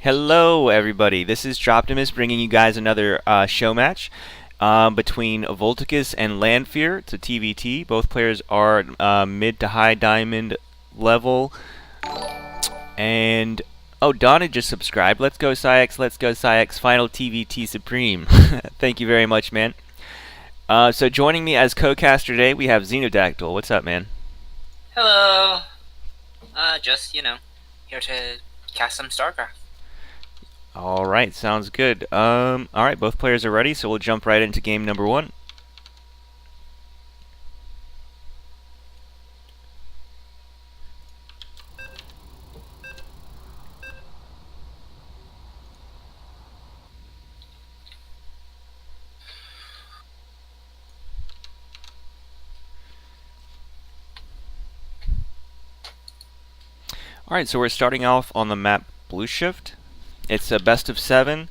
Hello, everybody. This is Droptimus bringing you guys another show match between Voltacus and Lanfear. It's a TVT. Both players are mid to high diamond level. And oh, Donna just subscribed. Let's go, Psyx. Let's go, Psyx. Final TVT Supreme. Thank you very much, man. So joining me as co-caster today, we have Xenodactyl. What's up, man? Hello. Just, here to cast some StarCraft. Alright, sounds good. Alright, both players are ready, so we'll jump right into game number one. Alright, so we're starting off on the map Blue Shift. It's a best of 7.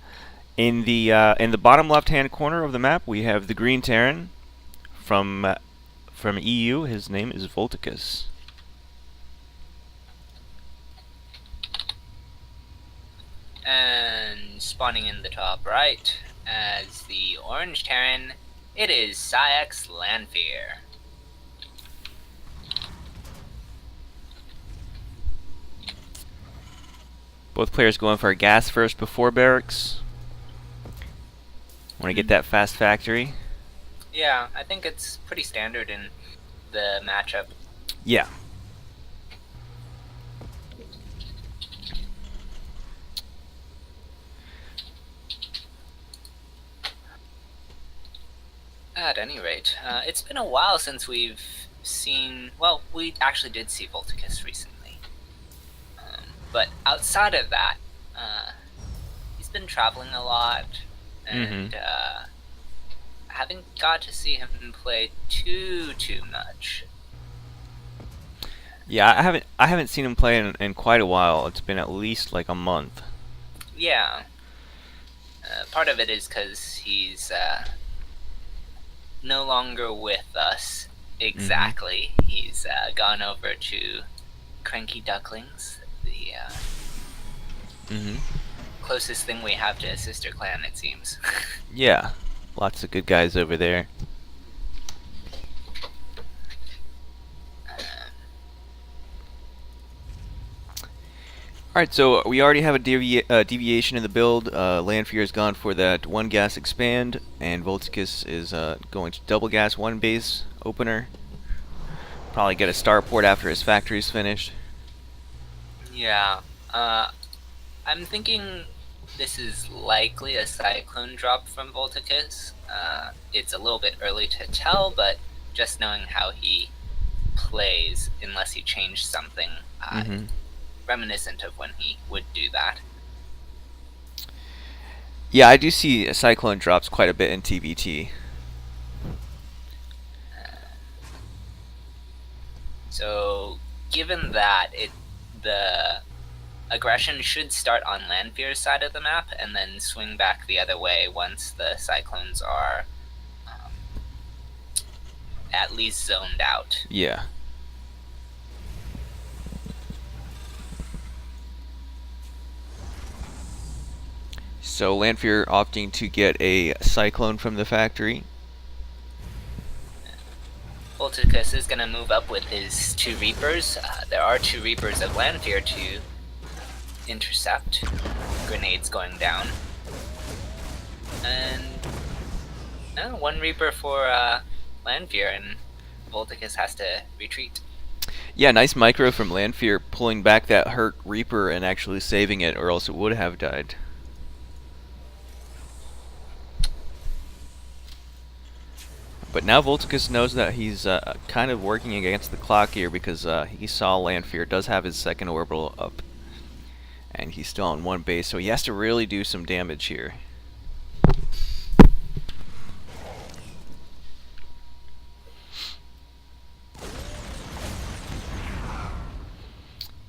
In the bottom left-hand corner of the map, we have the Green Terran from EU. His name is Voltacus. And spawning in the top right as the Orange Terran, it is Psyx Lanfear. Both players going for a gas first before barracks. Want to get that fast factory? Yeah, I think it's pretty standard in the matchup. Yeah. At any rate, it's been a while since we've seen... Well, we actually did see Voltacus recently. But outside of that, he's been traveling a lot, and haven't got to see him play too much. Yeah, I haven't seen him play in quite a while. It's been at least like a month. Yeah. Part of it is because he's no longer with us exactly. He's gone over to Cranky Ducklings, the closest thing we have to a sister clan, it seems. Yeah, lots of good guys over there. Alright, so we already have a deviation in the build. Lanfear has gone for that 1 gas expand, and Voltacus is going to double gas 1 base opener. Probably get a starport after his factory's finished. Yeah. I'm thinking this is likely a Cyclone drop from Voltacus. It's a little bit early to tell, but just knowing how he plays, unless he changed something reminiscent of when he would do that. Yeah, I do see Cyclone drops quite a bit in TBT. So, given that, the aggression should start on Lanfear's side of the map and then swing back the other way once the Cyclones are at least zoned out. Yeah. So Lanfear opting to get a Cyclone from the factory. Voltacus is going to move up with his 2 Reapers. There are 2 Reapers of Lanfear to intercept. Grenades going down. And 1 Reaper for Lanfear, and Voltacus has to retreat. Yeah, nice micro from Lanfear, pulling back that hurt Reaper and actually saving it, or else it would have died. But now Voltacus knows that he's kind of working against the clock here, because he saw Lanfear does have his 2nd orbital up. And he's still on 1 base, so he has to really do some damage here.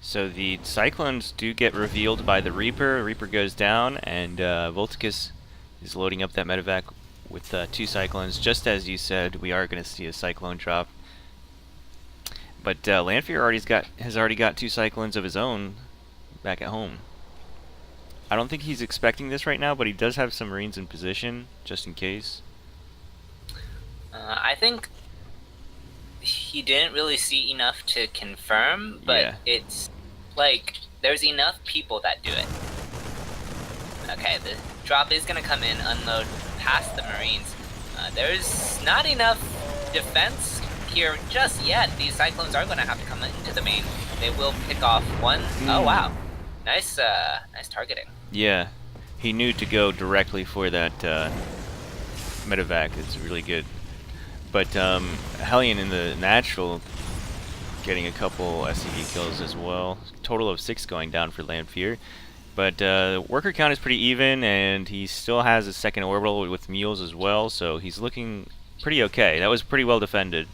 So the Cyclones do get revealed by the Reaper. Reaper goes down, and Voltacus is loading up that medevac with 2 Cyclones. Just as you said, we are going to see a Cyclone drop. But Lanfear has already got 2 Cyclones of his own back at home. I don't think he's expecting this right now, but he does have some Marines in position, just in case. I think he didn't really see enough to confirm, but it's like there's enough people that do it. Okay, the drop is going to come in, unload past the Marines. There's not enough defense here just yet. These Cyclones are going to have to come into the main. They will pick off 1. Oh, wow. Nice targeting. Yeah, he knew to go directly for that medevac. It's really good. But Hellion in the natural getting a couple SCV kills as well. Total of 6 going down for Lanfear. But worker count is pretty even, and he still has a 2nd orbital with mules as well, so he's looking pretty okay. That was pretty well defended.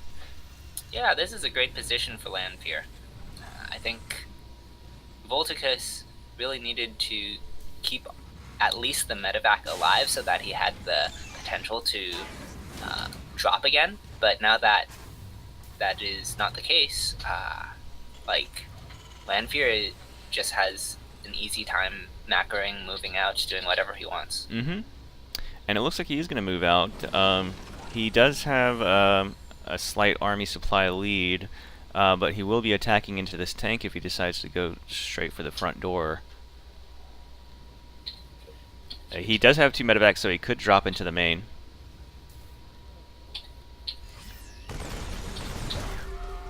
Yeah, this is a great position for Lanfear. I think Voltacus really needed to keep at least the medevac alive so that he had the potential to drop again. But now that that is not the case, like Lanfear just has an easy time macroing, moving out, doing whatever he wants. And it looks like he is going to move out. He does have a slight army supply lead, but he will be attacking into this tank if he decides to go straight for the front door. He does have 2 medevacs, so he could drop into the main.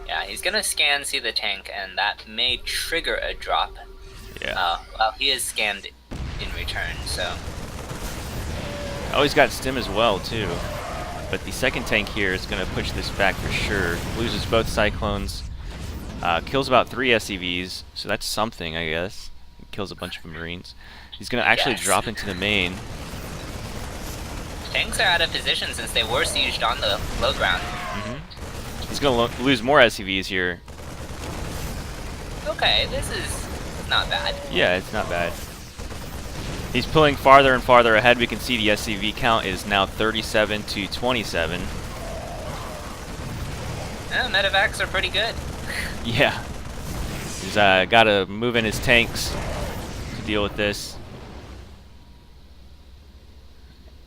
Yeah, he's gonna scan, see the tank, and that may trigger a drop. Yeah. Well, he is scanned in return, so... Oh, he's got stim as well, too. But the 2nd tank here is going to push this back for sure. Loses both Cyclones. Kills about 3 SCVs, so that's something, I guess. Kills a bunch of Marines. He's going to actually drop into the main. Tanks are out of position since they were sieged on the low ground. He's going to lose more SCVs here. Okay, this is not bad. Yeah, it's not bad. He's pulling farther and farther ahead. We can see the SCV count is now 37 to 27. Yeah, medevacs are pretty good. Yeah. He's got to move in his tanks to deal with this.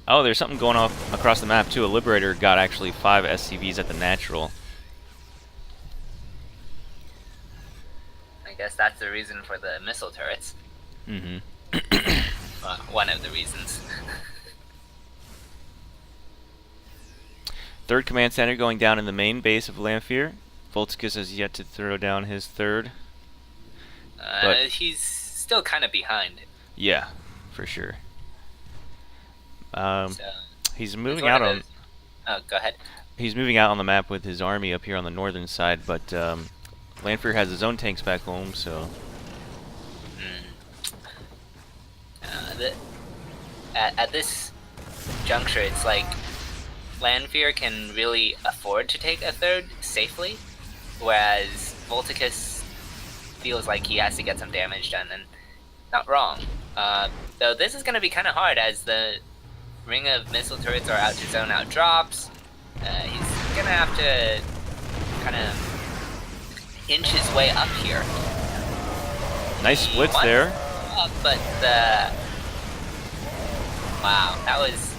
Oh, there's something going off across the map too. A Liberator got actually 5 SCVs at the natural. I guess that's the reason for the missile turrets. Mm-hmm. One of the reasons. Third command center going down in the main base of Lanfear. Voltacus has yet to throw down his third. He's still kind of behind. Yeah, for sure. So, he's moving out on. Oh, go ahead. He's moving out on the map with his army up here on the northern side, but Lanfear has his own tanks back home, so. At this juncture, it's like Lanfear can really afford to take a third safely, whereas Voltacus feels like he has to get some damage done, and not wrong. Though this is going to be kind of hard as the ring of missile turrets are out to zone out drops. He's going to have to kind of inch his way up here. Nice splits there. But wow, that was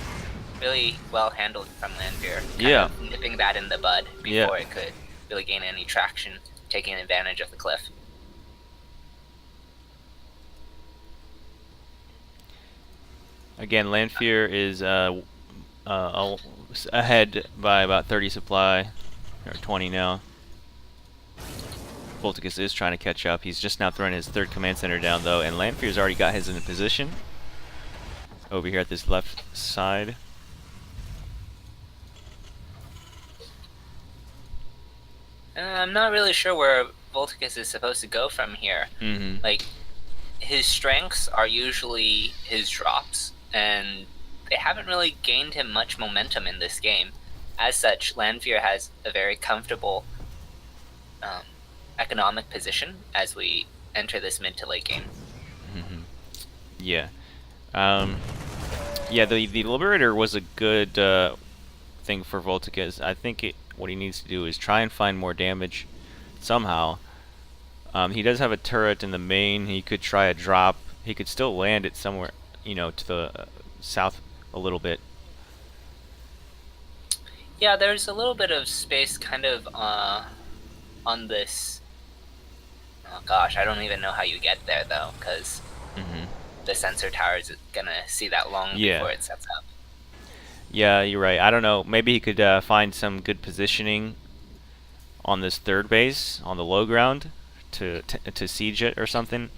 really well handled from Lanfear. Yeah. Nipping that in the bud before it could really gain any traction, taking advantage of the cliff. Again, Lanfear is ahead by about 30 supply, or 20 now. Voltacus is trying to catch up. He's just now throwing his third command center down, though, and Lanfear's already got his in position over here at this left side. I'm not really sure where Voltacus is supposed to go from here. Mm-hmm. Like, his strengths are usually his drops, and they haven't really gained him much momentum in this game. As such, Lanfear has a very comfortable economic position as we enter this mid to late game. Mm-hmm. Yeah. Yeah, the Liberator was a good thing for Voltacus. I think what he needs to do is try and find more damage somehow. He does have a turret in the main. He could try a drop. He could still land it somewhere, you know, to the south a little bit. Yeah, there's a little bit of space kind of on this. Oh gosh, I don't even know how you get there though, because the sensor tower is gonna see that long before it sets up. Yeah, you're right. I don't know. Maybe he could find some good positioning on this third base on the low ground to siege it or something.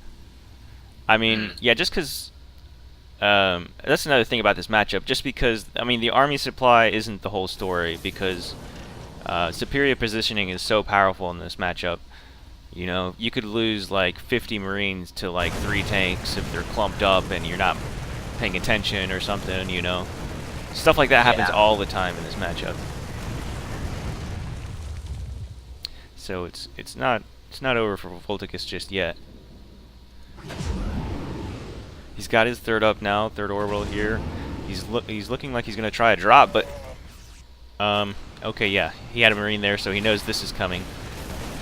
I mean, yeah, just because that's another thing about this matchup. Just because, I mean, the army supply isn't the whole story, because superior positioning is so powerful in this matchup. You know, you could lose like 50 Marines to like 3 tanks if they're clumped up and you're not paying attention or something, you know. Stuff like that happens all the time in this matchup. So it's not over for Voltacus just yet. He's got his third up now, third orbital here. He's looking like he's gonna try a drop, but okay, yeah, he had a Marine there, so he knows this is coming.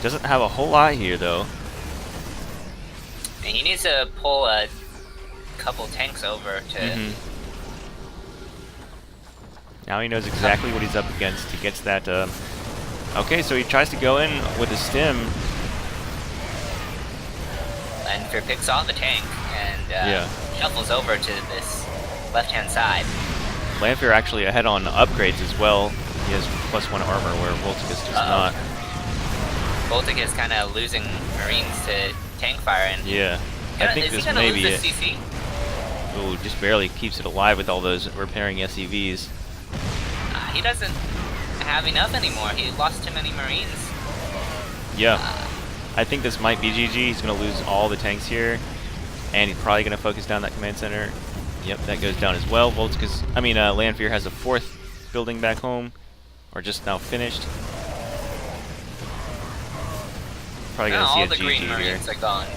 Doesn't have a whole lot here though. And he needs to pull a couple tanks over to. Now he knows exactly what he's up against. He gets that. Okay, so he tries to go in with his stim. Lanfear picks off a tank and shuffles over to this left-hand side. Lanfear actually ahead on upgrades as well. He has +1 armor where Voltacus does not. Voltacus kind of losing Marines to tank fire, and I think this may be it. CC? Ooh, just barely keeps it alive with all those repairing SCVs. He doesn't have enough anymore. He lost too many Marines. Yeah. I think this might be GG. He's going to lose all the tanks here, and he's probably going to focus down that command center. Yep, that goes down as well. Lanfear has a 4th building back home, or just now finished. Probably going to see a GG here. All the green Marines are gone.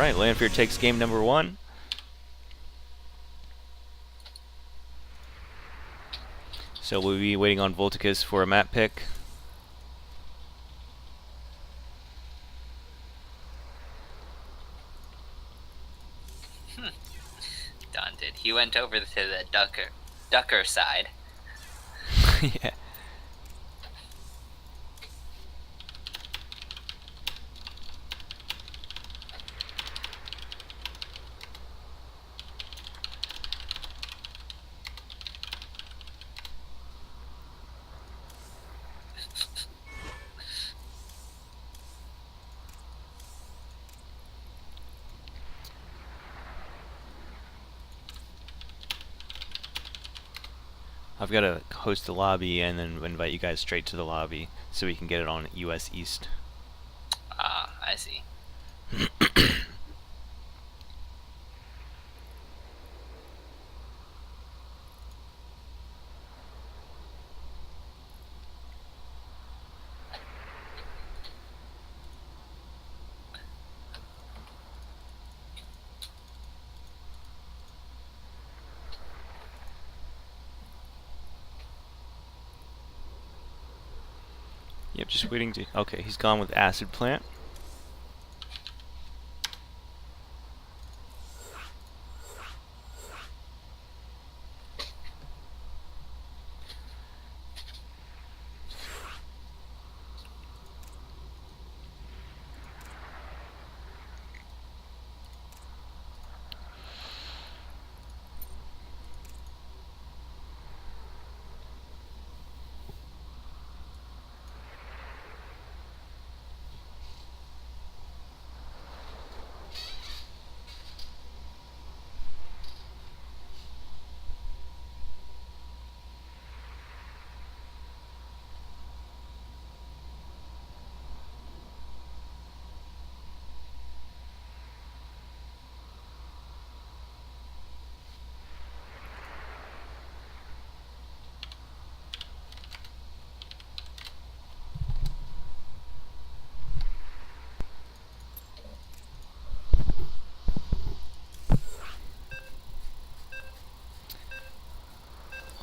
right, Lanfear takes game number 1. So we'll be waiting on Voltacus for a map pick. Daunted. He went over to the ducker side. Yeah. I've got to host the lobby and then invite you guys straight to the lobby so we can get it on US East. Ah, I see. Yep, just waiting to... Okay, he's gone with Acid Plant.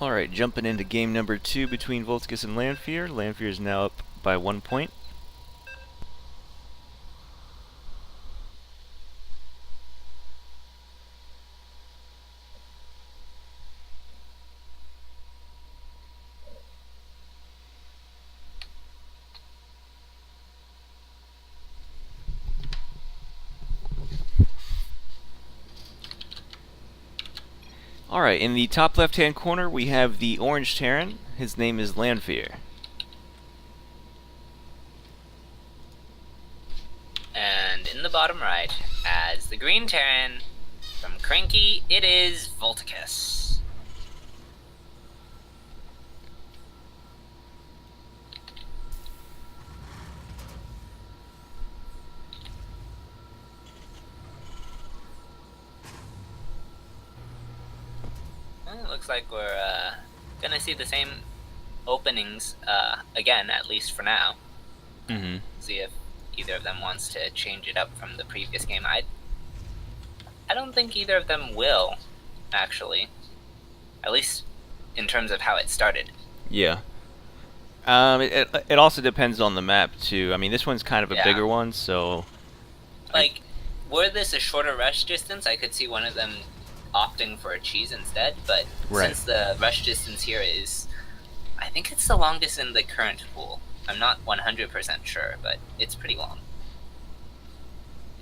Alright, jumping into game number 2 between Voltacus and Lanfear. Lanfear is now up by 1 point. Alright, in the top left-hand corner, we have the orange Terran. His name is Lanfear. And in the bottom right, as the green Terran from Cranky, it is Voltacus. Well, it looks like we're gonna see the same openings again, at least for now. Mm-hmm. See if either of them wants to change it up from the previous game. I don't think either of them will, actually. At least in terms of how it started. Yeah. It also depends on the map, too. I mean, this one's kind of a bigger one, so... Like, were this a shorter rush distance, I could see one of them opting for a cheese instead, but since the rush distance here is... I think it's the longest in the current pool. I'm not 100% sure, but it's pretty long.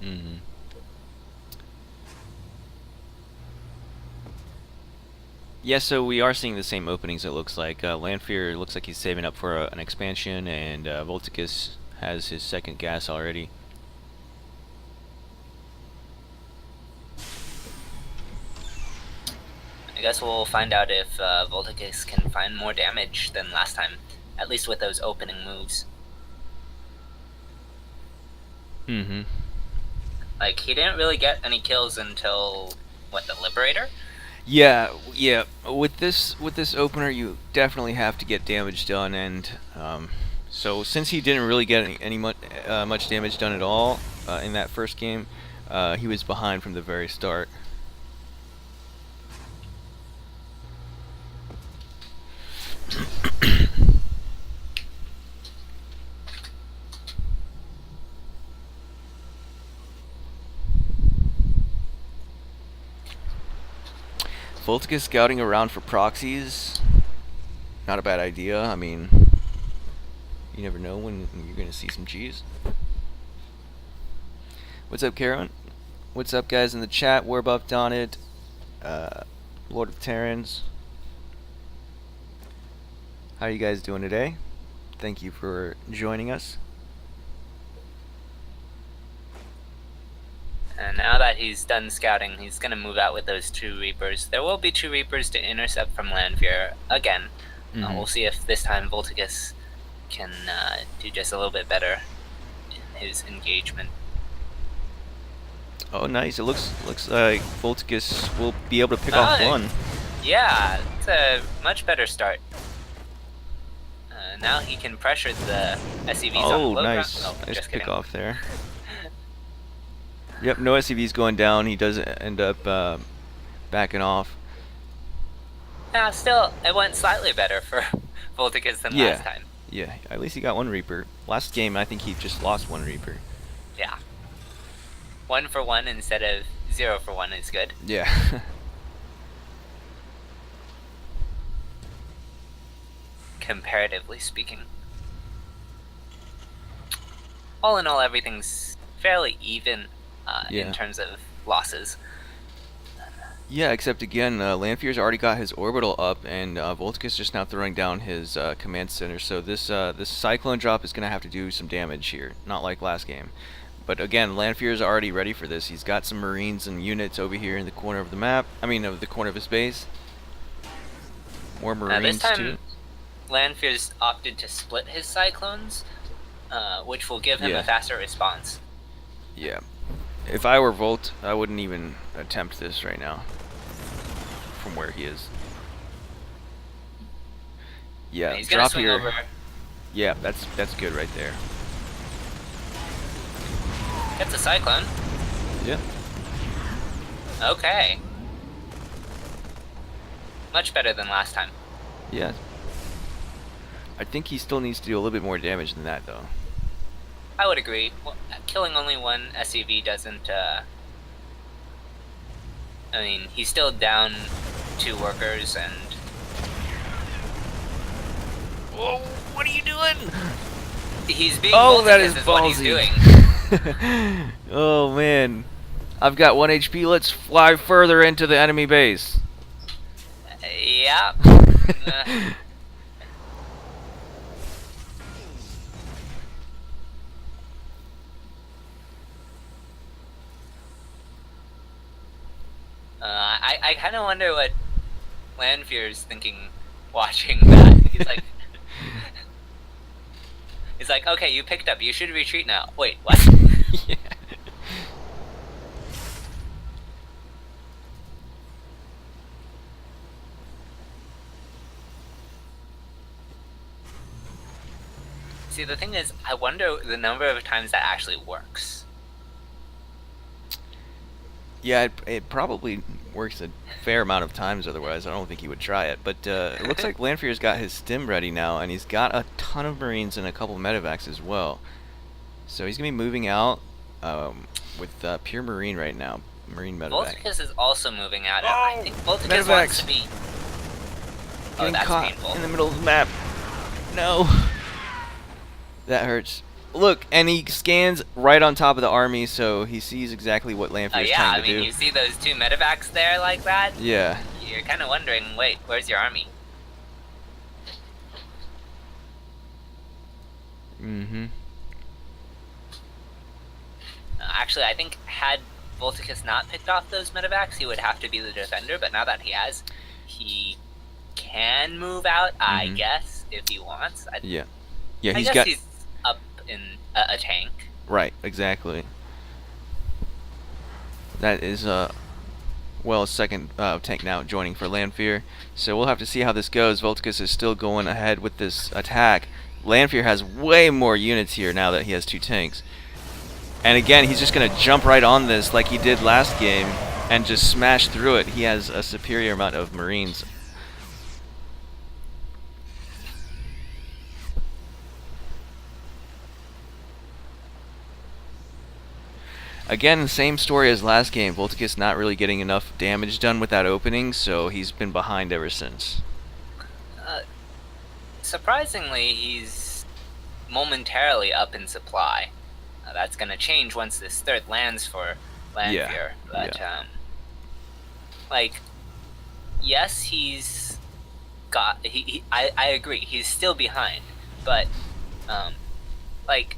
Mm-hmm. Yeah, so we are seeing the same openings, it looks like. Lanfear looks like he's saving up for an expansion, and Voltacus has his second gas already. I guess we'll find out if Voltacus can find more damage than last time, at least with those opening moves. Mm-hmm. Like, he didn't really get any kills until, what, the Liberator? Yeah. With this opener, you definitely have to get damage done, and so since he didn't really get any much damage done at all in that first game, He was behind from the very start. Voltacus scouting around for proxies. Not a bad idea. I mean, you never know when you're going to see some G's. What's up, Karen? What's up, guys, in the chat? Warbuff, Donnet, Lord of Terrans. How are you guys doing today? Thank you for joining us. And now that he's done scouting, he's going to move out with those 2 Reapers. There will be 2 Reapers to intercept from Lanfear again. We'll see if this time Voltacus can do just a little bit better in his engagement. Oh, nice. It looks like Voltacus will be able to pick off one. Yeah, it's a much better start. Now he can pressure the SCVs on the low nice. ground. Oh, nice pick off there. Yep, no SCVs going down. He does end up backing off. Yeah, still, it went slightly better for Voltacus than last time. Yeah, at least he got 1 Reaper. Last game, I think he just lost 1 Reaper. Yeah. 1 for 1 instead of 0 for 1 is good. Yeah. Comparatively speaking. All in all, everything's fairly even in terms of losses. Yeah, except again, Lanfear's already got his orbital up, and Voltacus just now throwing down his command center. So this cyclone drop is gonna have to do some damage here, not like last game. But again, Lanfear's already ready for this. He's got some Marines and units over here in the corner of the map. I mean, of the corner of his base. More Marines this time, too. Lanfear's opted to split his cyclones, which will give him a faster response. Yeah. If I were Volt, I wouldn't even attempt this right now. From where he is. Yeah, he's gonna drop swing here. over. Yeah, that's good right there. Gets a cyclone. Yeah. Okay. Much better than last time. Yeah. I think he still needs to do a little bit more damage than that, though. I would agree. Well, killing only 1 SCV doesn't, I mean, he's still down 2 workers and... Whoa, what are you doing? He's being that is what he's doing. Oh, man. I've got 1 HP. Let's fly further into the enemy base. Yeah. I kind of wonder what Lanfear's thinking watching that. He's like, okay, you picked up. You should retreat now. Wait, what? Yeah. See, the thing is, I wonder the number of times that actually works. Yeah, it probably works a fair amount of times, otherwise I don't think he would try it. But it looks like Lanfear's got his stim ready now, and he's got a ton of Marines and a couple medevacs as well. So he's going to be moving out with pure Marine right now. Marine medevac. Voltacus is also moving out. I think Voltacus medevacs. wants to be... Getting that's caught painful. in the middle of the map. No. That hurts. Look, and he scans right on top of the army, so he sees exactly what Lanfear's trying to do. Yeah, I mean, you see those 2 medevacs there like that? Yeah. You're kind of wondering, wait, where's your army? Mm-hmm. Actually, I think had Voltacus not picked off those medevacs, he would have to be the defender, but now that he has, he can move out, I guess, if he wants. Yeah, I he's guess he's up in a tank. Right, exactly. That is well, a second tank now joining for Lanfear. So we'll have to see how this goes. Voltacus is still going ahead with this attack. Lanfear has way more units here now that he has 2 tanks. And again, he's just going to jump right on this like he did last game and just smash through it. He has a superior amount of Marines. Again, same story as last game. Voltacus not really getting enough damage done with that opening, so he's been behind ever since. Surprisingly, he's momentarily up in supply. That's going to change once this third lands for Lanfear. But, like, yes, he's got... I agree, he's still behind. But, like,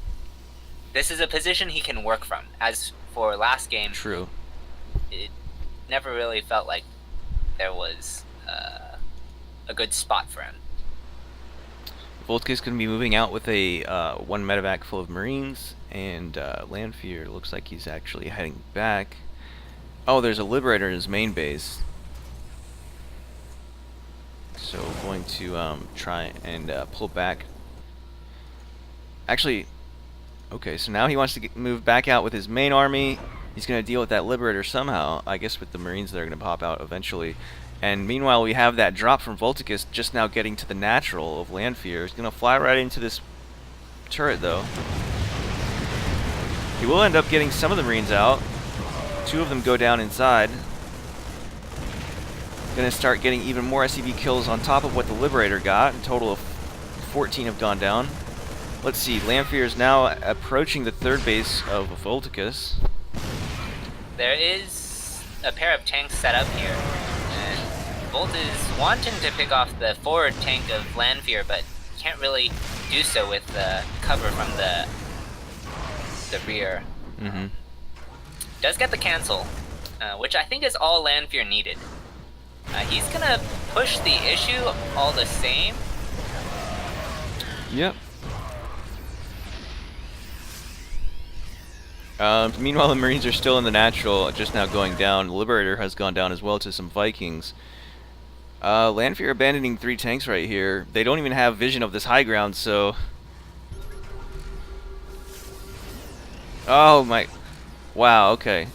this is a position he can work from. As for last game... True. It never really felt like there was a good spot for him. Voltacus going to be moving out with a one medevac full of Marines, and Lanfear looks like he's actually heading back. Oh, there's a Liberator in his main base. So going to try and pull back. Actually, okay, so now he wants to move back out with his main army. He's going to deal with that Liberator somehow, I guess with the Marines that are going to pop out eventually. And meanwhile, we have that drop from Voltacus just now getting to the natural of Lanfear. He's going to fly right into this turret, though. He will end up getting some of the Marines out. 2 of them go down inside. Going to start getting even more SCV kills on top of what the Liberator got. A total of 14 have gone down. Let's see, Lanfear is now approaching the third base of Voltacus. There is a pair of tanks set up here. Volt is wanting to pick off the forward tank of Lanfear, but can't really do so with the cover from the rear. Does get the cancel, which I think is all Lanfear needed. He's gonna push the issue all the same. Yep. Meanwhile, the Marines are still in the natural, just now going down. The Liberator has gone down as well to some Vikings. Lanfear abandoning 3 tanks right here. They don't even have vision of this high ground, so... Oh my... Wow, okay.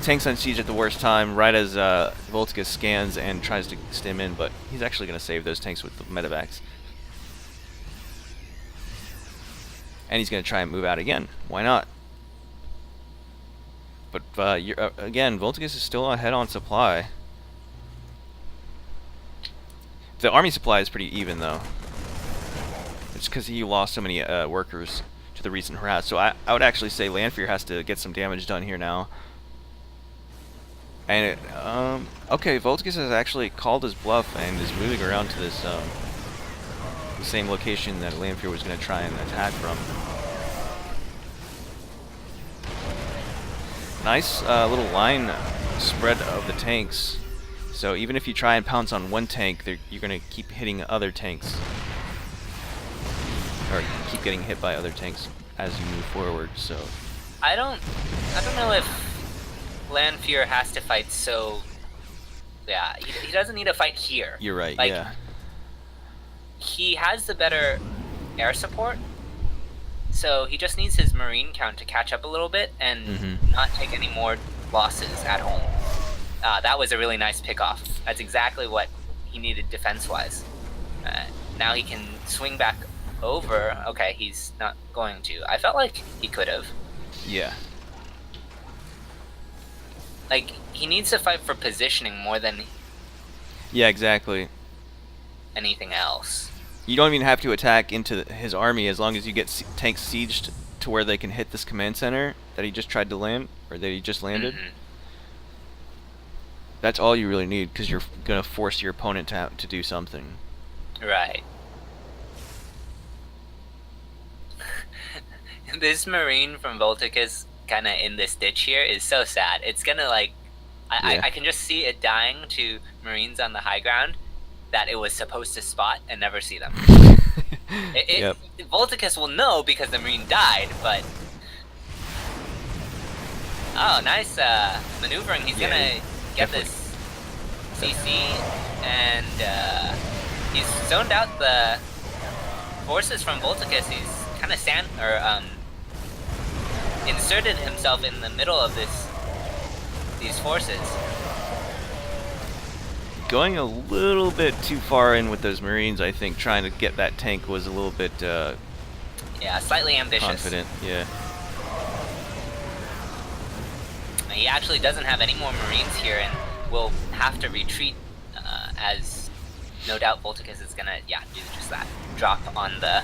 Tanks on siege at the worst time, right as Voltacus scans and tries to stem in, but he's actually going to save those tanks with the medevacs. And he's going to try and move out again. Why not? But again, Voltacus is still ahead on supply. The army supply is pretty even, though. It's because he lost so many workers to the recent harass. So I would actually say Lanfear has to get some damage done here now. And okay, Voltacus has actually called his bluff and is moving around to this the same location that Lanfear was going to try and attack from. Nice little line spread of the tanks. So even if you try and pounce on one tank, you're going to keep hitting other tanks. Or keep getting hit by other tanks as you move forward, so... I don't know if Lanfear has to fight so... Yeah, he doesn't need to fight here. You're right, like, yeah. He has the better air support, so he just needs his Marine count to catch up a little bit and not take any more losses at home. That was a really nice pickoff. That's exactly what he needed defense-wise. Now he can swing back over. Okay, he's not going to. I felt like he could have. Yeah. Like, he needs to fight for positioning more than... Yeah, exactly. ...anything else. You don't even have to attack into his army as long as you get tanks sieged to where they can hit this command center that he just tried to land, or that he just landed. That's all you really need, because you're going to force your opponent to do something. Right. This Marine from Voltacus kind of in this ditch here is so sad. It's going to, like... I can just see it dying to Marines on the high ground that it was supposed to spot and never see them. Yep. Voltacus will know because the Marine died, but... Oh, nice maneuvering. He's going to... get this CC, and he's zoned out the forces from Voltacus. He's kind of inserted himself in the middle of these forces. Going a little bit too far in with those Marines, I think. Trying to get that tank was a little bit yeah, slightly ambitious. confident. Yeah. He actually doesn't have any more Marines here, and will have to retreat, as no doubt Voltacus is gonna, yeah, do just that. Drop on the...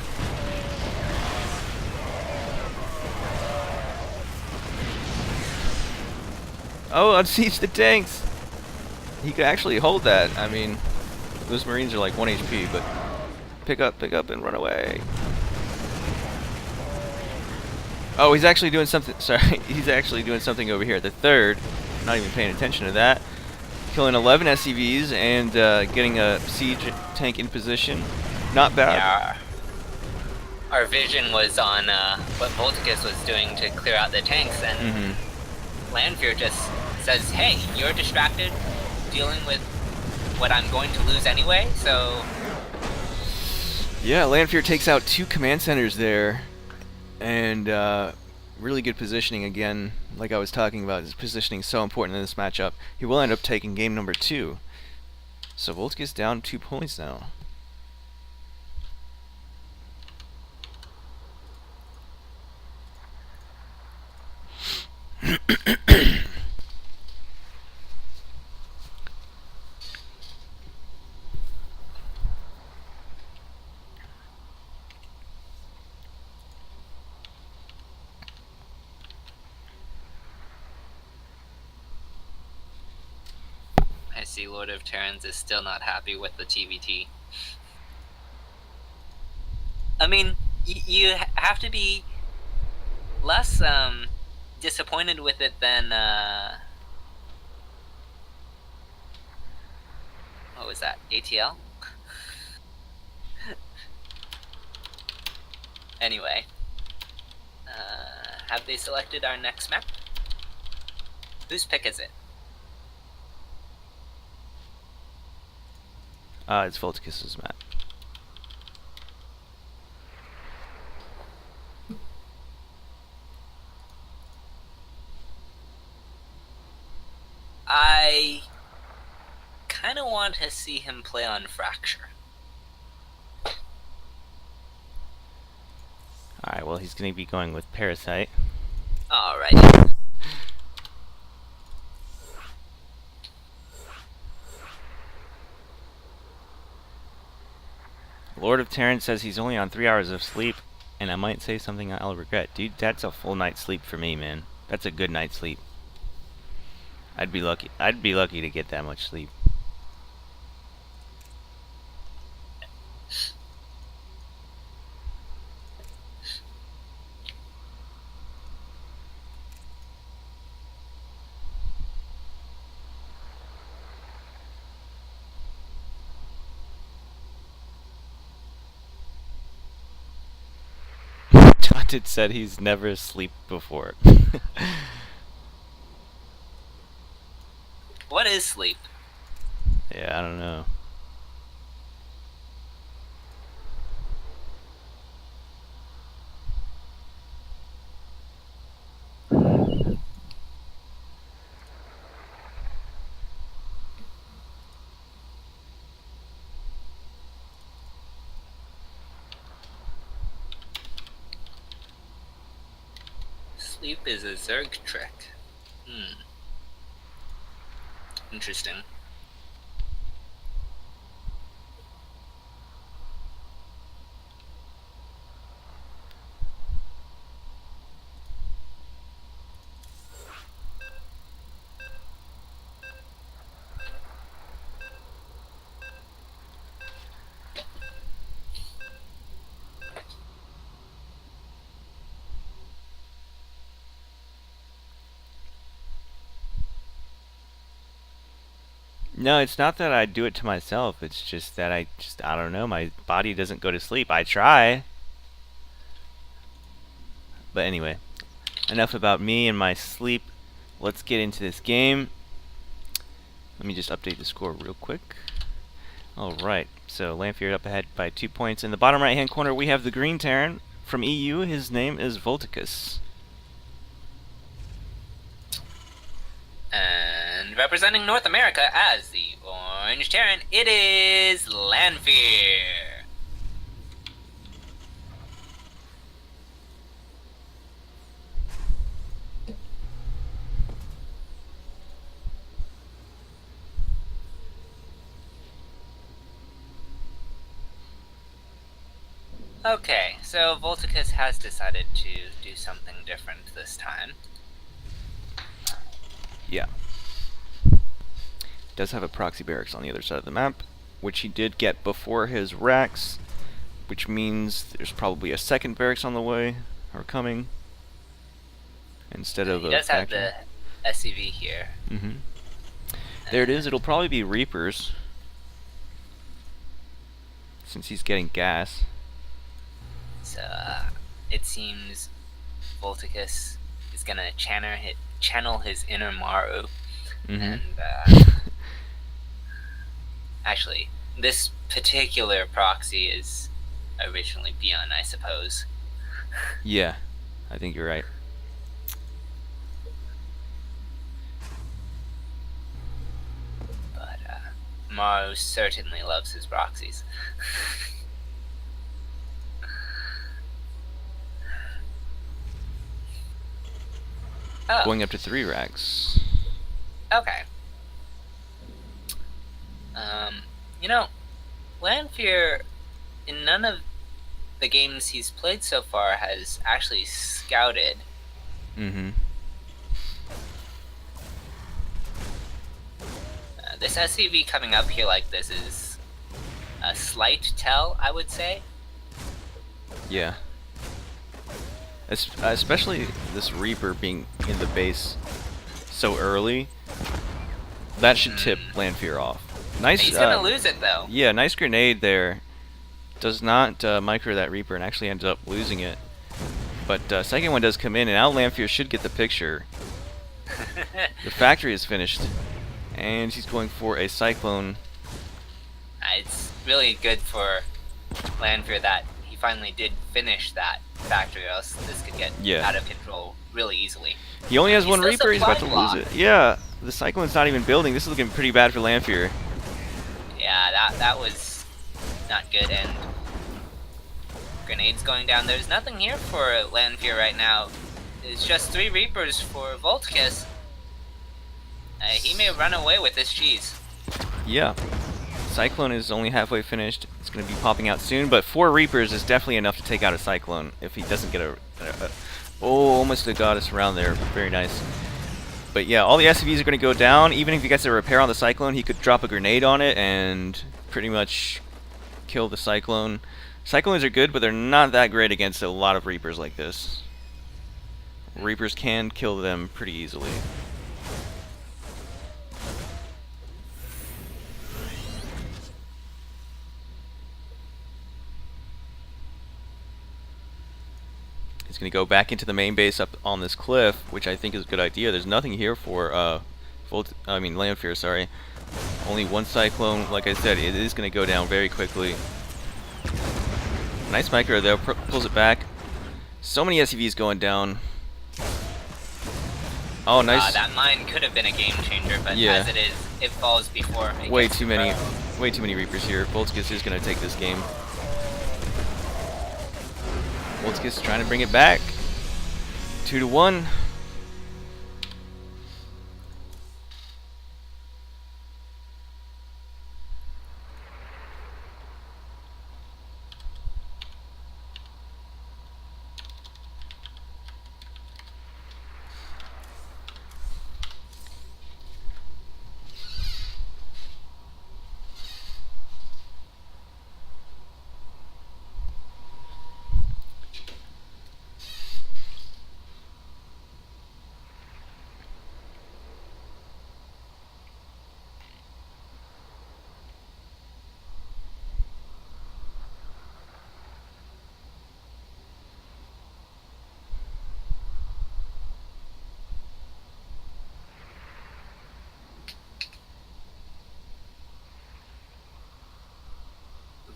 Oh, unsiege the tanks! He could actually hold that. I mean, those Marines are like 1 HP, but pick up, and run away. Oh, he's actually doing something. Sorry, he's actually doing something over here. The third, not even paying attention to that. Killing 11 SCVs and getting a siege tank in position. Not bad. Yeah, our vision was on what Voltacus was doing to clear out the tanks, and Lanfear just says, hey, you're distracted dealing with what I'm going to lose anyway, so... Yeah, Lanfear takes out 2 command centers there. And really good positioning again, like I was talking about. His positioning is so important in this matchup. He will end up taking game number 2. So Voltacus down 2 points now. I see Lord of Terrans is still not happy with the TVT. I mean, you have to be less disappointed with it than what was that? ATL? Anyway, have they selected our next map? Whose pick is it? It's Voltacus's map. I kind of want to see him play on Fracture. Alright, well, he's going to be going with Parasite. Alrighty. Lord of Terran says he's only on 3 hours of sleep, and I might say something I'll regret. Dude, that's a full night's sleep for me, man. That's a good night's sleep. I'd be lucky to get that much sleep. Taunted said he's never slept before. What is sleep? Yeah, I don't know. Sleep is a Zerg trick. Interesting. No, it's not that I do it to myself. It's just that I don't know. My body doesn't go to sleep. I try. But anyway, enough about me and my sleep. Let's get into this game. Let me just update the score real quick. Alright, so Lanfear up ahead by 2 points. In the bottom right hand corner we have the Green Terran from EU. His name is Voltacus. And representing North America as the Orange Terran, it is Lanfear. Okay, so Voltacus has decided to do something different this time. Yeah. Does have a proxy barracks on the other side of the map, which he did get before his racks, which means there's probably a second barracks on the way, or coming, instead of He a does have factory. the SCV here. There it is. It'll probably be Reapers, since he's getting gas. So it seems Voltacus is gonna channel his inner Maru, and actually, this particular proxy is originally Beyond, I suppose. Yeah, I think you're right. But Maru certainly loves his proxies. Oh, Going up to 3 racks. okay. You know, Lanfear, in none of the games he's played so far, has actually scouted. This SCV coming up here like this is a slight tell, I would say. Yeah. Especially this Reaper being in the base so early. That should tip Lanfear off. Nice. He's gonna lose it though. Yeah, nice grenade there. Does not micro that Reaper and actually ends up losing it. But second one does come in, and now Lanfear should get the picture. The factory is finished, and he's going for a Cyclone. It's really good for Lanfear that he finally did finish that factory, or else this could get out of control really easily. He only has one Reaper, he's about to block. lose it. Yeah, the Cyclone's not even building. This is looking pretty bad for Lanfear. Yeah, that was not good, and grenades going down. There's nothing here for Lanfear right now. It's just 3 Reapers for Voltacus. He may run away with this cheese. Yeah. Cyclone is only halfway finished. It's going to be popping out soon, but 4 Reapers is definitely enough to take out a Cyclone if he doesn't get a oh, almost a Goddess around there. Very nice. But yeah, all the SCVs are going to go down. Even if he gets a repair on the Cyclone, he could drop a grenade on it and pretty much kill the Cyclone. Cyclones are good, but they're not that great against a lot of Reapers like this. Reapers can kill them pretty easily. He's going to go back into the main base up on this cliff, which I think is a good idea. There's nothing here for Lanfear, sorry. Only one Cyclone. Like I said, it is going to go down very quickly. Nice micro though, pulls it back. So many SCVs going down. Oh, nice. That mine could have been a game changer, but as it is, it falls before it way gets too many Reapers here. Voltacus is going to take this game. Voltacus trying to bring it back. 2-1.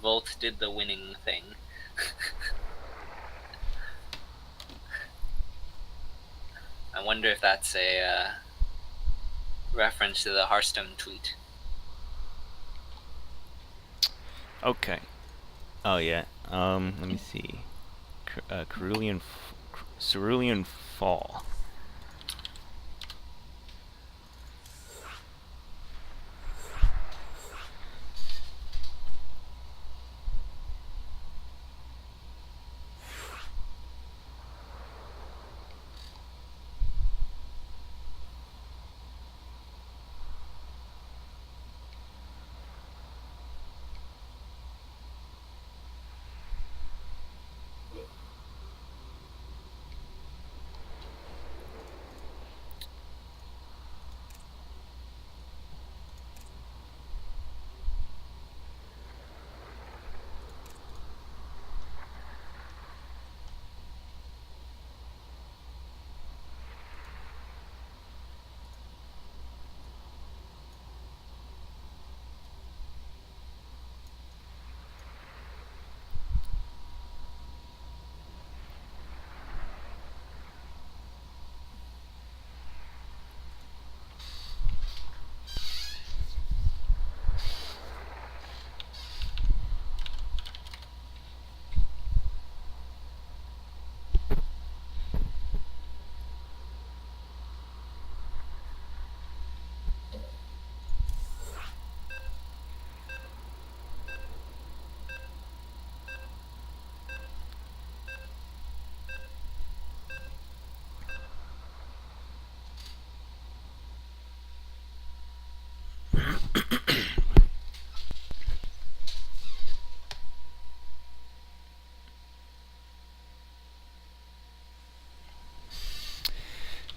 Volt did the winning thing. I wonder if that's a reference to the Hearthstone tweet. Okay. Oh yeah. Let me see. Cerulean Fall.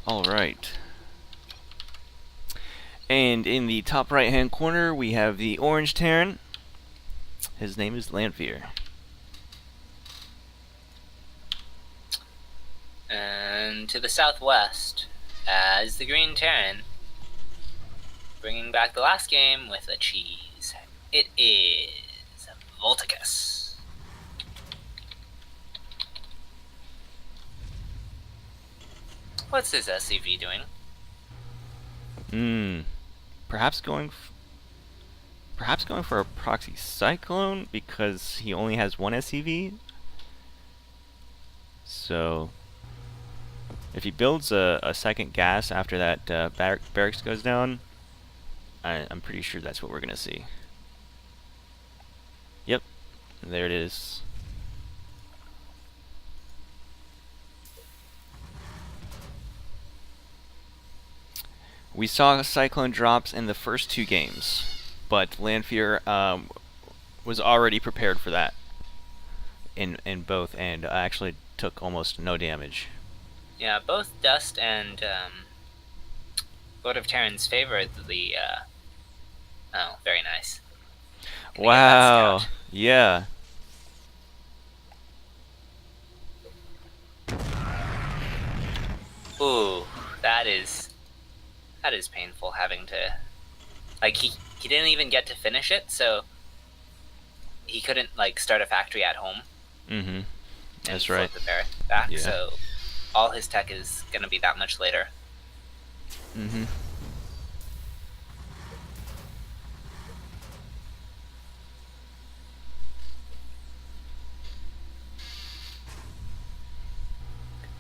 All right. And in the top right-hand corner, we have the orange Terran. His name is Lanfear. And to the southwest, as the Green Terran, bringing back the last game with a cheese. It is Voltacus. What's this SCV doing? Perhaps going for a proxy cyclone because he only has one SCV. So if he builds a second gas after that barracks goes down, I'm pretty sure that's what we're gonna see. Yep, there it is. We saw cyclone drops in the first two games, but Lanfear was already prepared for that in both, and actually took almost no damage. Yeah, both Dust and Lord of Terrans favored the. Oh, very nice. Wow. Yeah. Ooh, that is painful having to. Like he didn't even get to finish it, so he couldn't like start a factory at home. Mm-hmm. That's and right. Float the barrack back, Yeah. so all his tech is gonna be that much later. Mm-hmm.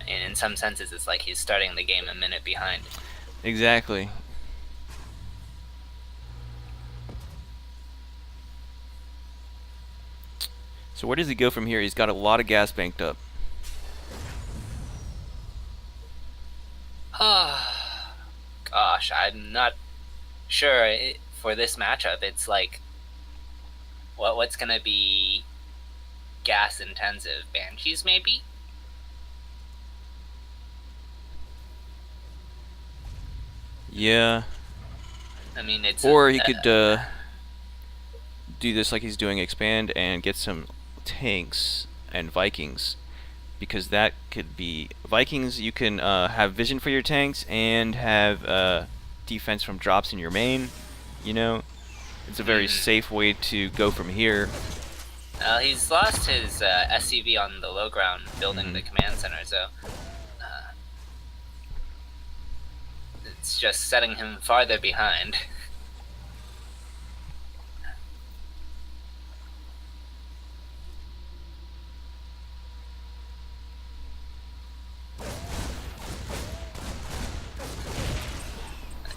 And in some senses, it's like he's starting the game a minute behind. Exactly. So where does he go from here? He's got a lot of gas banked up. Gosh, I'm not sure for this matchup. It's like, what's gonna be gas intensive? Banshees, maybe? Yeah. I mean, it's. Or he could do this like he's doing, expand and get some tanks and Vikings, because that could be Vikings. You can have vision for your tanks and have defense from drops in your main. You know, it's a very safe way to go from here. He's lost his SCV on the low ground building the command center, so It's just setting him farther behind.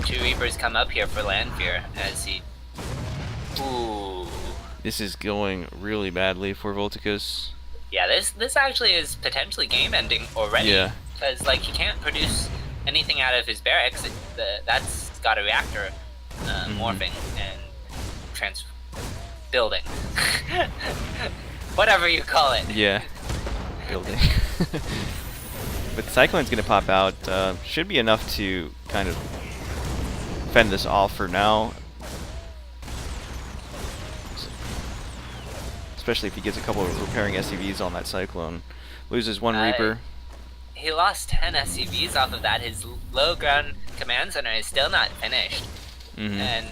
Two Reapers come up here for Lanfear as he... Ooh. This is going really badly for Voltacus. Yeah, this actually is potentially game-ending already. Yeah. Because, like, he can't produce anything out of his barracks. That's got a reactor morphing and building. Whatever you call it. Yeah. Building. But Cyclone's going to pop out. Should be enough to kind of fend this off for now. Especially if he gets a couple of repairing SCVs on that Cyclone. Loses one Reaper. He lost 10 SCVs off of that. His low ground command center is still not finished. And,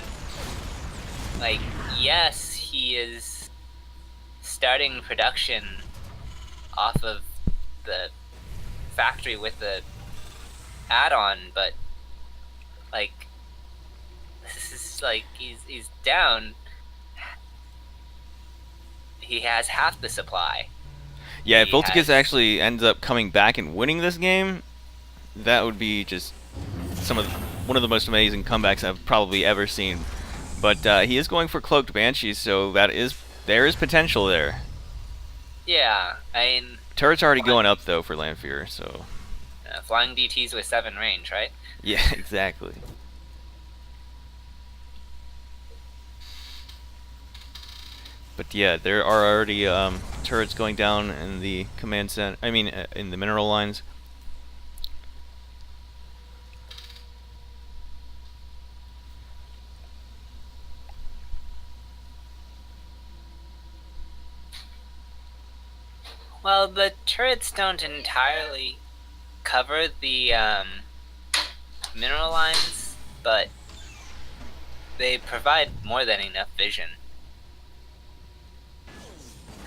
like, yes, he is starting production off of the factory with the add-on, but, like, this is, like, he's down. He has half the supply. Yeah, if Voltacus actually ends up coming back and winning this game, that would be just one of the most amazing comebacks I've probably ever seen. But he is going for Cloaked Banshees, so there is potential there. Yeah, I mean... Turret's already going up, though, for Lanfear, so... flying DTs with 7 range, right? Yeah, exactly. But yeah, there are already turrets going down in the command center. I mean, in the mineral lines. Well, the turrets don't entirely cover the mineral lines, but they provide more than enough vision.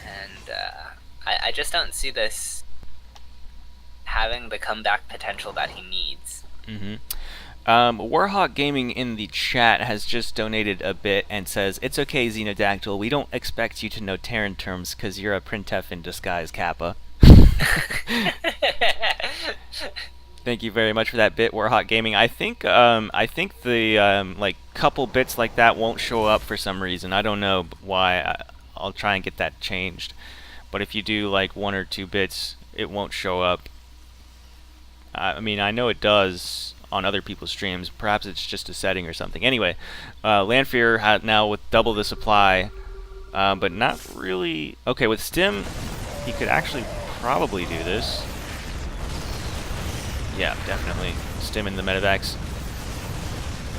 And I just don't see this having the comeback potential that he needs. Warhawk Gaming in the chat has just donated a bit and says, "It's okay, Xenodactyl. We don't expect you to know Terran terms because you're a printf in disguise, Kappa." Thank you very much for that bit, Warhawk Gaming. I think the like couple bits like that won't show up for some reason. I don't know why. I'll try and get that changed. But if you do like 1 or 2 bits, it won't show up. I mean, I know it does on other people's streams. Perhaps it's just a setting or something. Anyway, Lanfear now with double the supply, but not really. Okay, with Stim, he could actually probably do this. Yeah, definitely. Stim in the medevacs.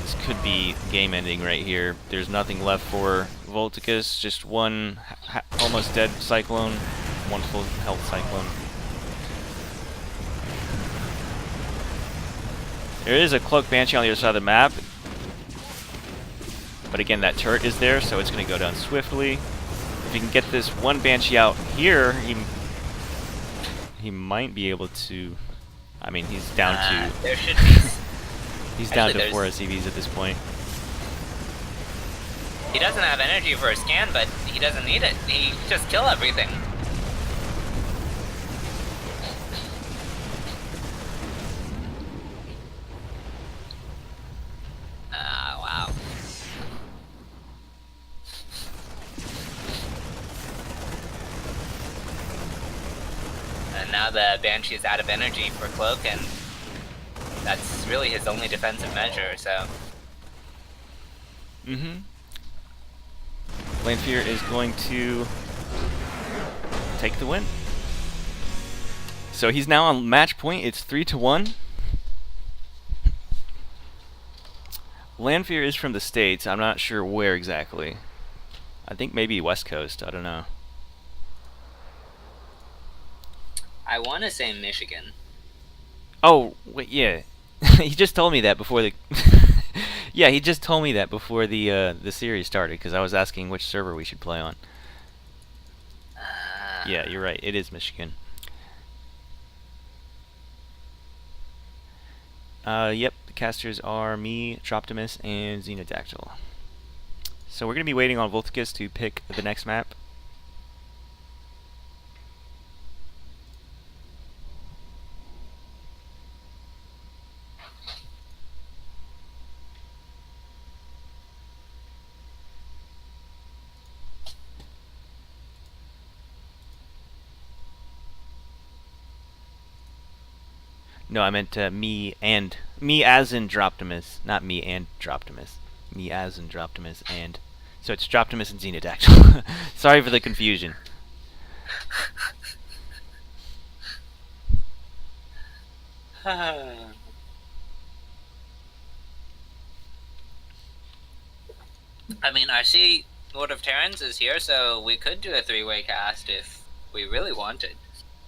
This could be game ending right here. There's nothing left for Voltacus. Just one almost dead Cyclone, one full health Cyclone. There is a Cloaked Banshee on the other side of the map. But again, that turret is there, so it's going to go down swiftly. If he can get this one Banshee out here, he might be able to... I mean, he's down to... There should be... He's down to 4 SCVs at this point. He doesn't have energy for a scan, but he doesn't need it. He just kill everything. Wow. And now the Banshee is out of energy for Cloak, and that's really his only defensive measure, so... Lanfear is going to take the win. So he's now on match point. It's 3-1. Lanfear is from the States. I'm not sure where exactly. I think maybe West Coast. I don't know. I want to say Michigan. Oh, wait, yeah. He just told me that before the... Yeah, he just told me that before the series started, because I was asking which server we should play on. Yeah, you're right. It is Michigan. Yep, casters are me, Troptimus, and Xenodactyl. So we're going to be waiting on Voltacus to pick the next map. No, I meant me as in Droptimus, not me and Droptimus. Me as in Droptimus and... So it's Droptimus and Xenodactyl. Sorry for the confusion. I mean, I see Lord of Terrans is here, so we could do a three-way cast if we really wanted.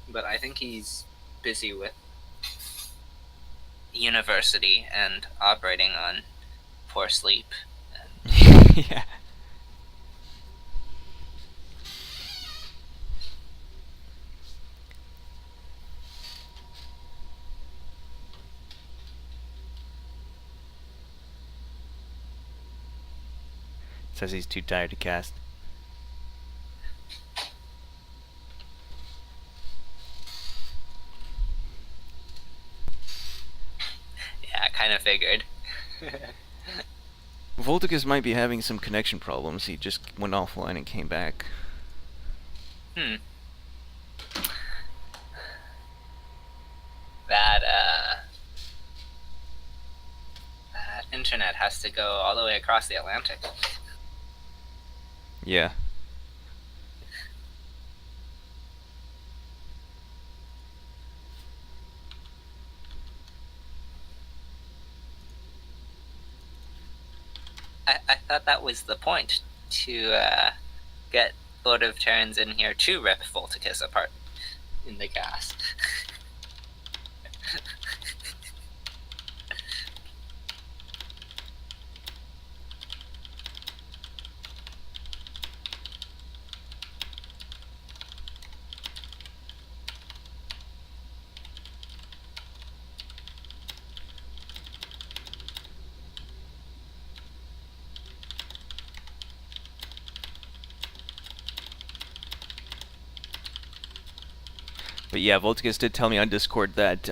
But I think he's busy with university and operating on poor sleep. Yeah. Says he's too tired to cast. Yeah, I kind of figured. Voltacus might be having some connection problems. He just went offline and came back. That internet has to go all the way across the Atlantic. Yeah. I thought that was the point, to get Lord of Terrans in here to rip Voltacus apart in the cast. But yeah, Voltacus did tell me on Discord that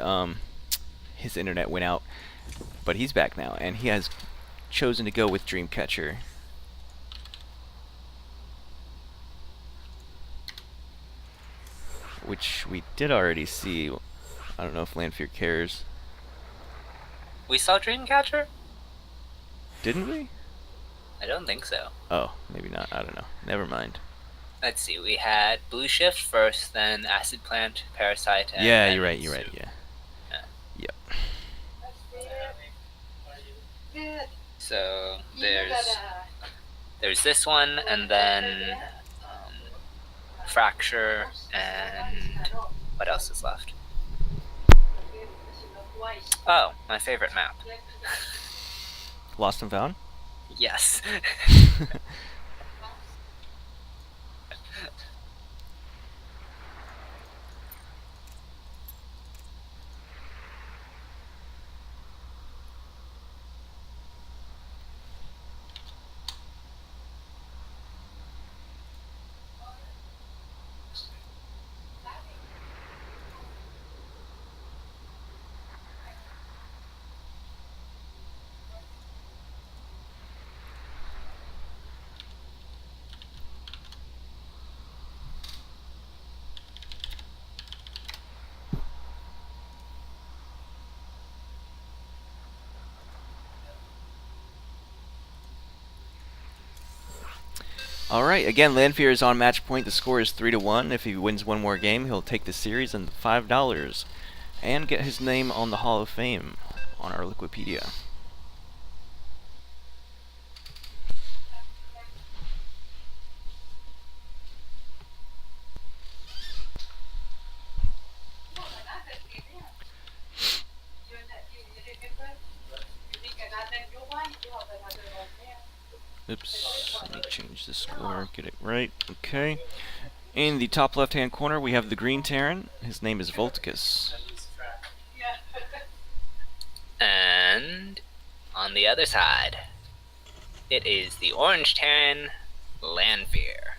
his internet went out. But he's back now, and he has chosen to go with Dreamcatcher. Which we did already see. I don't know if Lanfear cares. We saw Dreamcatcher? Didn't we? I don't think so. Oh, maybe not. I don't know. Never mind. Let's see, we had Blue Shift first, then Acid Plant, Parasite, and Yeah, then you're right, yeah. Yep. So there's this one, and then Fracture, and what else is left? Oh, my favorite map. Lost and Found? Yes. Alright, again, Lanfear is on match point. The score is 3-1. If he wins one more game, he'll take the series and $5 and get his name on the Hall of Fame on our Wikipedia. Oops, let me change the score, get it right. Okay. In the top left-hand corner, we have the Green Terran. His name is Voltacus. And on the other side, it is the Orange Terran, Lanfear.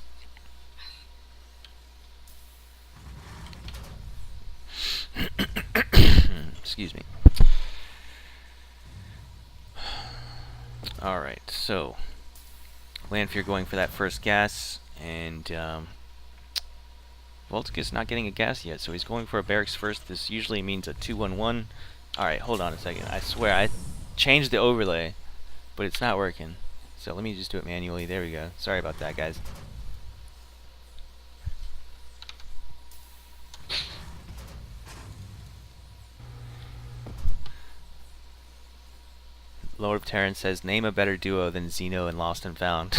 Excuse me. Alright, so Lanfear going for that first gas, and Voltacus not getting a gas yet, so he's going for a barracks first. This usually means a 2-1-1. Alright, hold on a second. I swear, I changed the overlay, but it's not working. So let me just do it manually. There we go. Sorry about that, guys. Lord of Terran says, name a better duo than Xeno and Lost and Found.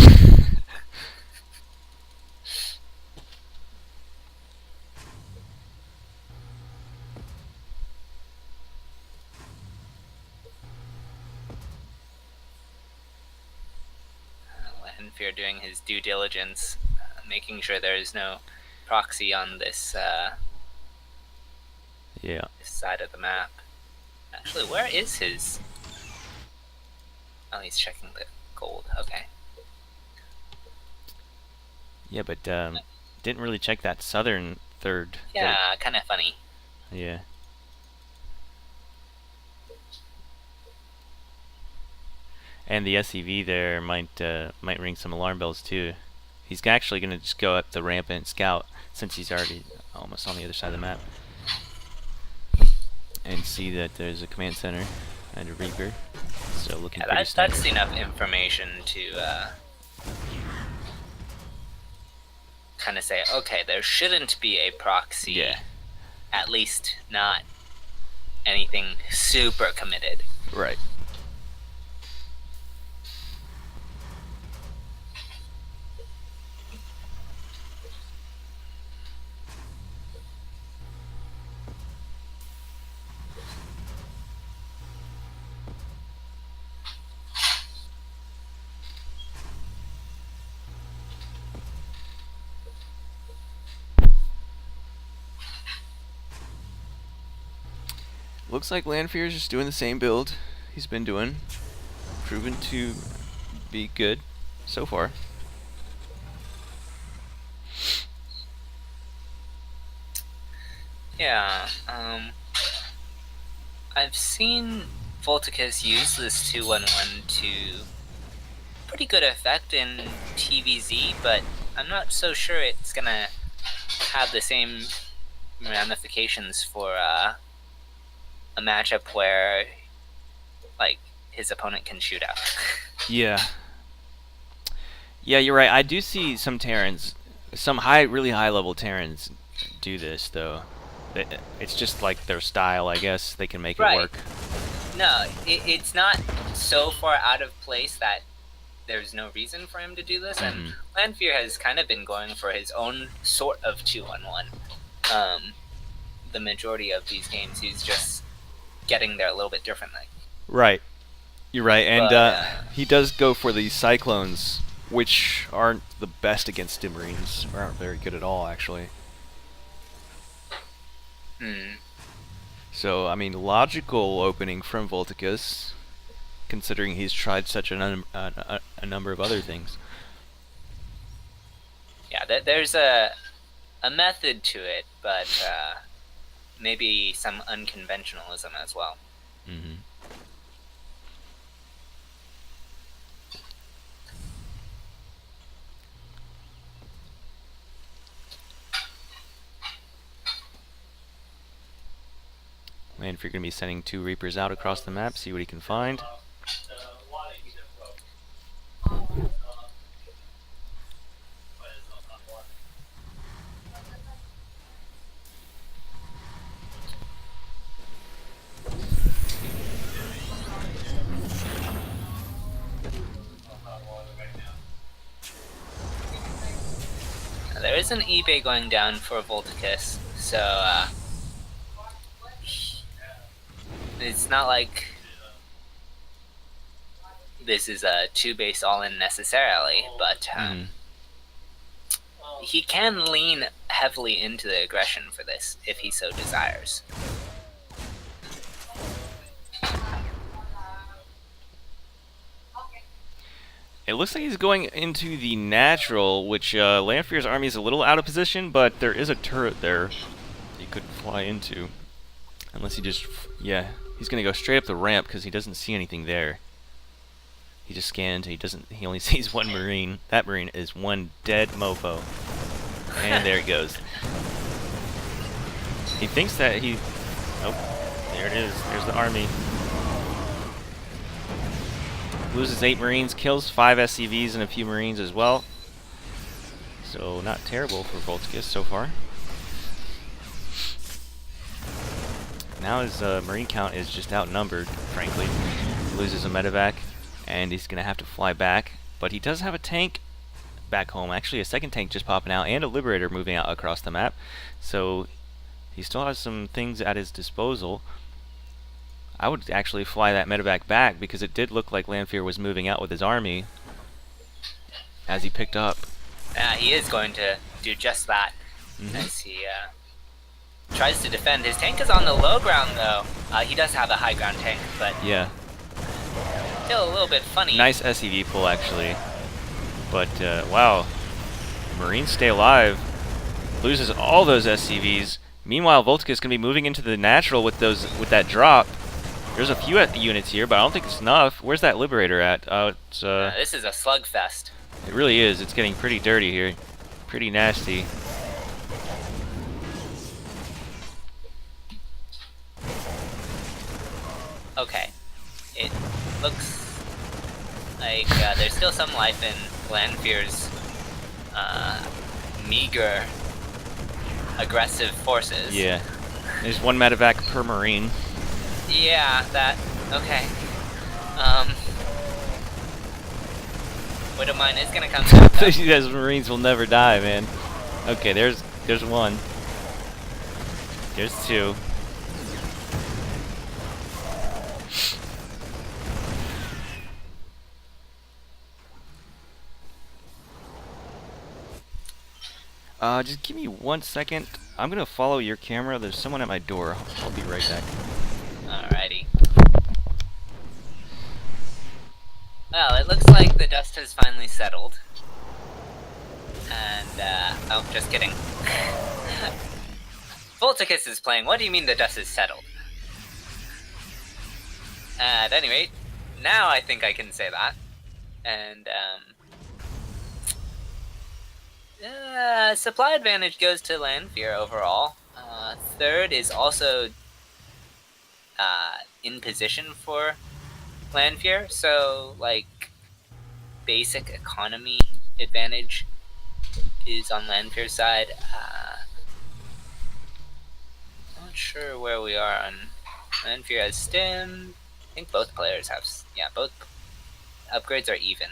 Lanfear doing his due diligence, making sure there is no proxy on this Yeah. this side of the map. Actually, where is his? Oh, he's checking the gold. Okay. Yeah, but didn't really check that southern third. Yeah, kind of funny. Yeah. And the SCV there might ring some alarm bells too. He's actually going to just go up the ramp and scout since he's already almost on the other side of the map. And see that there's a command center and a Reaper. So looking pretty standard. That's enough information to kind of say, okay, there shouldn't be a proxy. Yeah. At least not anything super committed. Right. Looks like Lanfear is just doing the same build he's been doing. Proven to be good so far. Yeah, I've seen Voltacus use this 2-1-1 to pretty good effect in TVZ, but I'm not so sure it's gonna have the same ramifications for a matchup where, like, his opponent can shoot out. Yeah. Yeah, you're right. I do see some Terrans, some really high level Terrans do this though. It's just like their style, I guess. They can make it work. No, it's not so far out of place that there's no reason for him to do this, and Lanfear has kind of been going for his own sort of 2-1-1. The majority of these games, he's just getting there a little bit differently. Right. You're right, and he does go for these Cyclones, which aren't the best against Dim Marines, or aren't very good at all, actually. So, I mean, logical opening from Voltacus, considering he's tried such a number of other things. Yeah, there's a method to it, but maybe some unconventionalism as well. Lanfear going to be sending 2 Reapers out across the map, see what he can find. There is an eBay going down for Voltacus, so it's not like this is a 2-base all-in necessarily, but he can lean heavily into the aggression for this if he so desires. looks like he's going into the natural, which Lanfear's army is a little out of position, but there is a turret there he could fly into. Unless he just, yeah, he's gonna go straight up the ramp because he doesn't see anything there. He just scanned. He only sees one Marine. That Marine is one dead mofo. And there he goes. He thinks that he. Oh, there it is. There's the army. Loses 8 Marines, kills 5 SCVs and a few Marines as well. So not terrible for Voltacus so far. Now his Marine count is just outnumbered, frankly. He loses a medevac, and he's going to have to fly back. But he does have a tank back home. Actually, a second tank just popping out, and a Liberator moving out across the map. So he still has some things at his disposal. I would actually fly that medevac back, because it did look like Lanfear was moving out with his army as he picked up. He is going to do just that as he tries to defend. His tank is on the low ground, though. He does have a high ground tank, but yeah, still a little bit funny. Nice SCV pull, actually. But, wow. Marines stay alive. Loses all those SCVs. Meanwhile, Voltacus is going to be moving into the natural with that drop. There's a few units here, but I don't think it's enough. Where's that Liberator at? This is a slugfest. It really is. It's getting pretty dirty here. Pretty nasty. Okay. It looks like there's still some life in Lanfear's meager aggressive forces. Yeah. There's one medevac per Marine. Yeah, that... Okay. Widow Mine is gonna come back. Those Marines will never die, man. Okay, there's one. There's two. Just give me 1 second. I'm gonna follow your camera. There's someone at my door. I'll be right back. Alrighty. Well, it looks like the dust has finally settled. And, oh, just kidding. Voltacus is playing. What do you mean the dust is settled? At any rate, now I think I can say that. And, supply advantage goes to Lanfear overall. Third is also in position for Lanfear, so like basic economy advantage is on Lanfear's side. Not sure where we are on Lanfear has stim. I think both players have, yeah, both upgrades are even.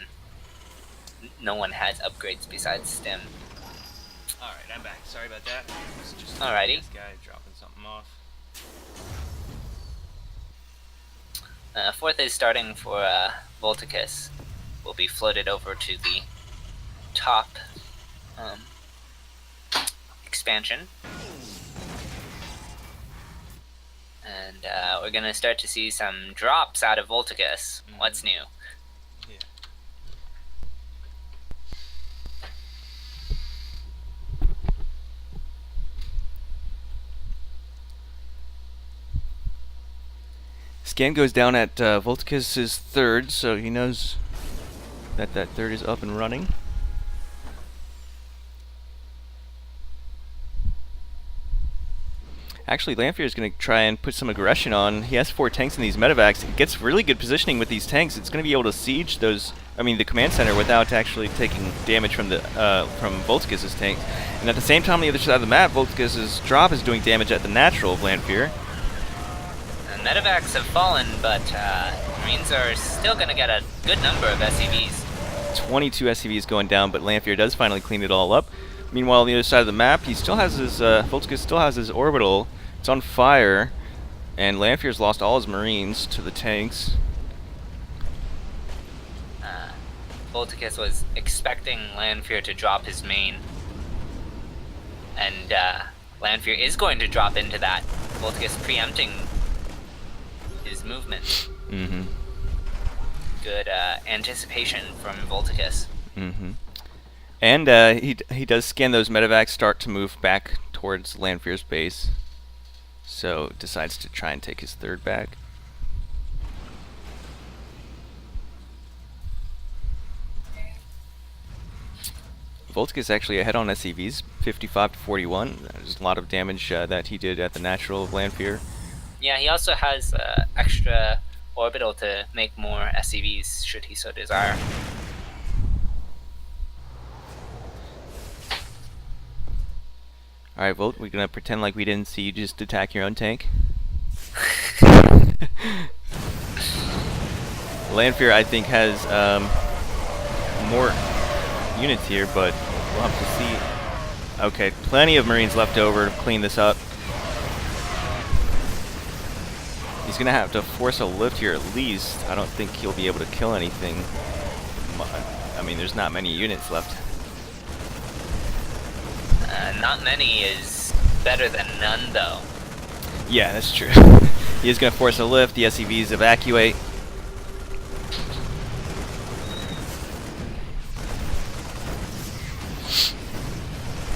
No one has upgrades besides stim. Alright, I'm back. Sorry about that. It's just Alrighty. this guy dropping something off. Fourth is starting for Voltacus. Will be floated over to the top expansion. And we're going to start to see some drops out of Voltacus. What's new? Yeah. Scan goes down at Voltacus's third, so he knows that that third is up and running. Actually, Lanfear is going to try and put some aggression on. He has 4 tanks in these medevacs. He gets really good positioning with these tanks. It's going to be able to siege those, the command center without actually taking damage from the from Voltacus's tanks. And at the same time, on the other side of the map, Voltacus's drop is doing damage at the natural of Lanfear. And medevacs have fallen, but Marines are still going to get a good number of SCVs. 22 SCVs going down, but Lanfear does finally clean it all up. Meanwhile, on the other side of the map, he still has his Voltacus still has his orbital. It's on fire, and Lanfear's lost all his Marines to the tanks. Voltacus was expecting Lanfear to drop his main, and Lanfear is going to drop into that. Voltacus preempting his movement. good anticipation from Voltacus. Mm-hmm. And he does scan those medevacs, start to move back towards Lanfear's base. So decides to try and take his third back. Voltacus actually ahead on SCVs, 55 to 41. There's a lot of damage that he did at the natural of Lanfear. Yeah, he also has extra orbital to make more SCVs should he so desire. Alright, Volt, we're gonna pretend like we didn't see you just attack your own tank. Lanfear, I think, has more units here, but we'll have to see. Okay, plenty of Marines left over to clean this up. He's gonna have to force a lift here at least. I don't think he'll be able to kill anything. I mean, there's not many units left. Not many is better than none, though. Yeah, that's true. He is gonna force a lift. The SCVs evacuate.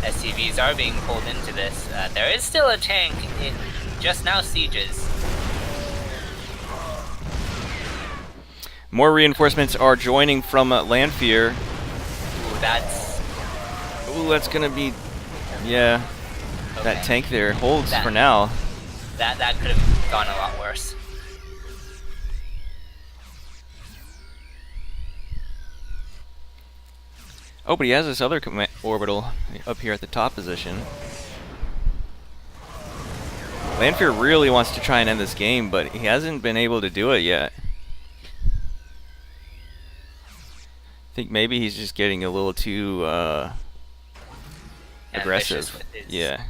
SCVs are being pulled into this. There is still a tank in just now sieges. More reinforcements are joining from Lanfear. Ooh, that's gonna be, yeah. okay. That tank there holds for now. That could have gone a lot worse. Oh, but he has this other orbital up here at the top position. Lanfear really wants to try and end this game, but he hasn't been able to do it yet. I think maybe he's just getting a little too aggressive. Yeah.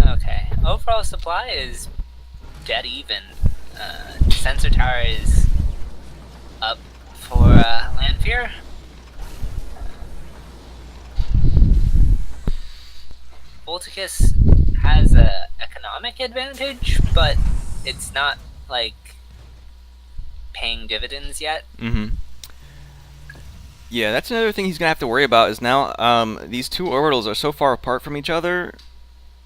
Okay, overall supply is dead even. Sensor tower is up for Lanfear. Voltacus has a economic advantage, but it's not like paying dividends yet. Mm-hmm. Yeah, that's another thing he's gonna have to worry about is now these two orbitals are so far apart from each other.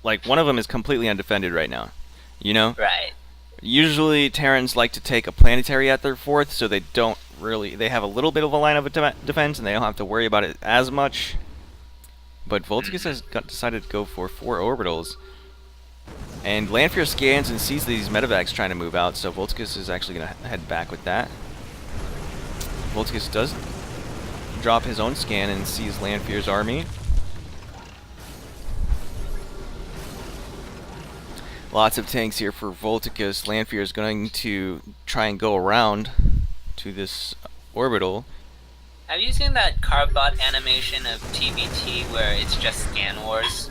Like, one of them is completely undefended right now, you know? Right. Usually, Terrans like to take a planetary at their fourth, so they don't really... They have a little bit of a line of defense, and they don't have to worry about it as much. But Voltacus has decided to go for 4 orbitals. And Lanfear scans and sees these medevacs trying to move out, so Voltacus is actually going to head back with that. Voltacus does drop his own scan and sees Lanfear's army. Lots of tanks here for Voltacus. Lanfear is going to try and go around to this orbital. Have you seen that Carbot animation of TVT where it's just scan wars?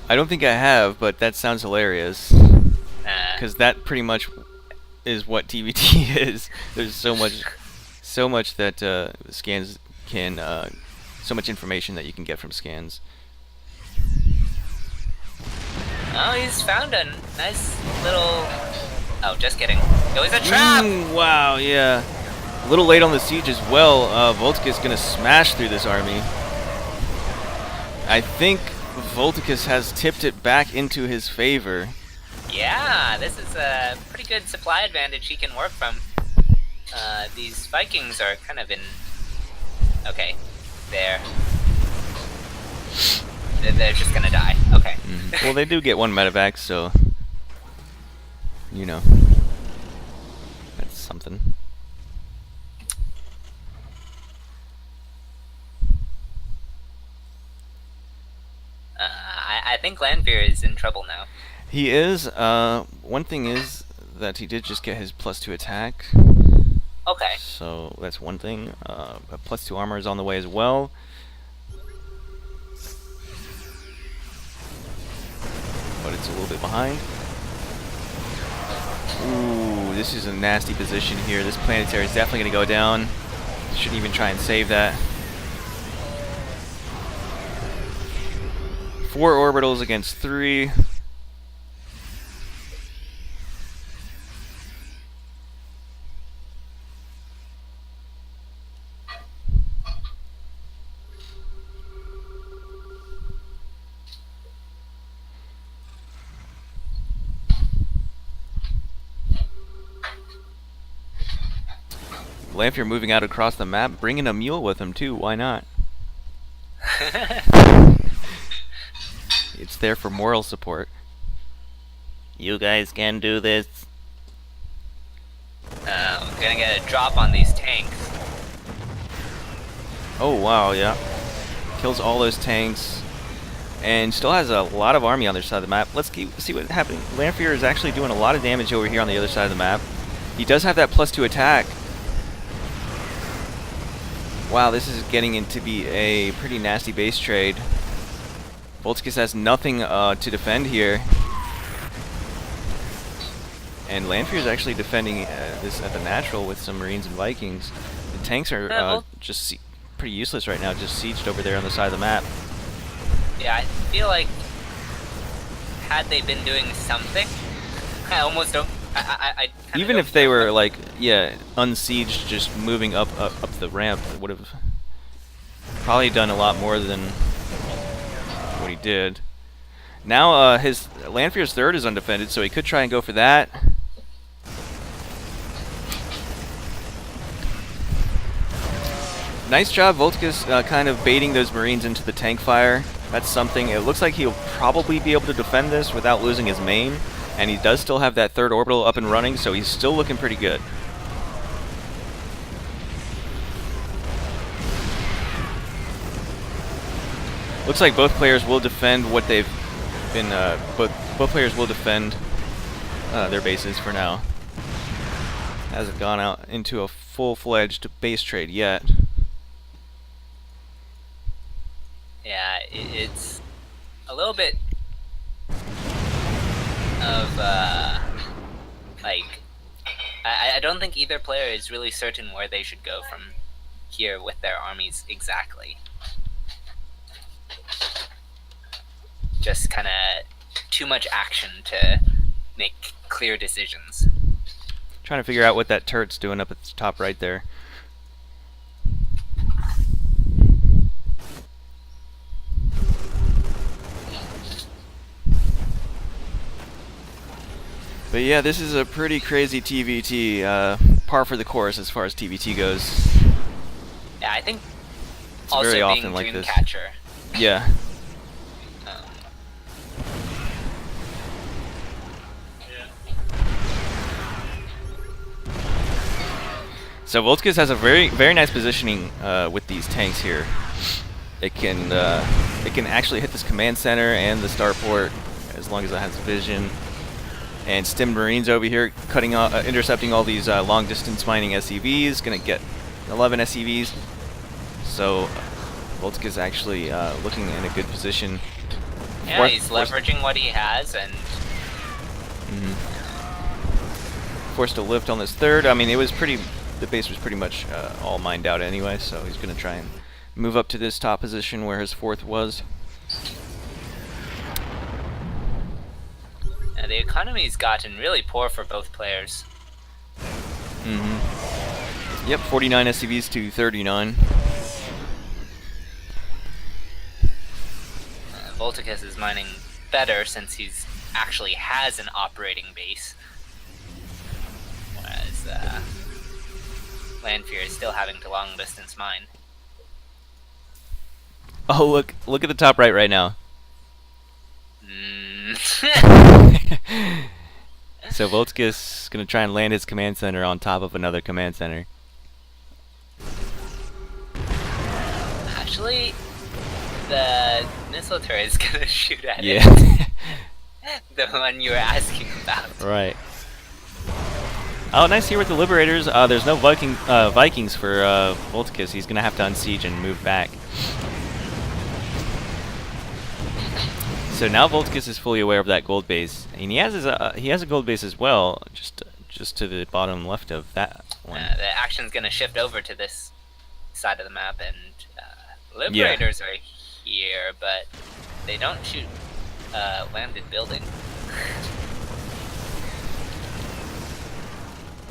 I don't think I have, but that sounds hilarious. Because that pretty much is what TVT is. There's so much that scans can, so much information that you can get from scans. Oh, he's found a nice little... Oh, just kidding. It was a trap! Wow, yeah. A little late on the siege as well. Voltacus going to smash through this army. I think Voltacus has tipped it back into his favor. Yeah, this is a pretty good supply advantage he can work from. These Vikings are kind of in... Okay, there. They're just gonna die. Okay. Mm-hmm. Well, they do get 1 medevac, so... You know. That's something. I think Lanfear is in trouble now. He is. One thing is that he did just get his +2 attack. Okay. So that's one thing. A +2 armor is on the way as well. But it's a little bit behind. Ooh, this is a nasty position here. This planetary is definitely going to go down. Shouldn't even try and save that. 4 orbitals against 3. Lanfear moving out across the map, bringing a mule with him too. Why not? It's there for moral support. You guys can do this. I'm gonna get a drop on these tanks. Oh wow, yeah. Kills all those tanks. And still has a lot of army on the other side of the map. Let's see what's happening. Lanfear is actually doing a lot of damage over here on the other side of the map. He does have that +2 attack. Wow, this is getting into be a pretty nasty base trade. Voltacus has nothing to defend here. And Lanfear is actually defending this at the natural with some Marines and Vikings. The tanks are just pretty useless right now, just sieged over there on the side of the map. Yeah, I feel like had they been doing something, I almost don't. Even if they were like, yeah, unsieged, just moving up the ramp, it would have probably done a lot more than what he did. Now his Lanfear's 3rd is undefended, so he could try and go for that. Nice job, Voltacus, kind of baiting those Marines into the tank fire. That's something. It looks like he'll probably be able to defend this without losing his main. And he does still have that 3rd orbital up and running, so he's still looking pretty good. Looks like both players will defend what they've been. Both players will defend their bases for now. Hasn't gone out into a full-fledged base trade yet. Yeah, it's a little bit of like I don't think either player is really certain where they should go from here with their armies exactly. Just kind of too much action to make clear decisions. Trying to figure out what that turret's doing up at the top right there. But yeah, this is a pretty crazy TVT, par for the course as far as TVT goes. Yeah, I think it's also very being often like this. Dreamcatcher. Yeah. So Voltacus has a very nice positioning with these tanks here. It can actually hit this command center and the starport as long as it has vision. And stemmed Marines over here, intercepting all these long-distance mining SCVs. Gonna get 11 SCVs. So Voltacus actually looking in a good position. Yeah, he's leveraging what he has and. Forced to lift on this 3rd. I mean, it was pretty. The base was pretty much all mined out anyway, so he's gonna try and move up to this top position where his 4th was. The economy's gotten really poor for both players. Yep, 49 SCVs to 39. Voltacus is mining better since he's actually has an operating base, whereas Lanfear is still having to long distance mine. Oh, look at the top right now. So Voltacus is going to try and land his command center on top of another command center. Actually, the missile turret is going to shoot at it. The one you were asking about. Right. Oh, nice here with the Liberators. There's no Vikings for Voltacus. He's going to have to unsiege and move back. So now Voltacus is fully aware of that gold base, and he has a gold base as well, just just to the bottom left of that one. The action's gonna shift over to this side of the map, and Liberators are here, but they don't shoot landed building.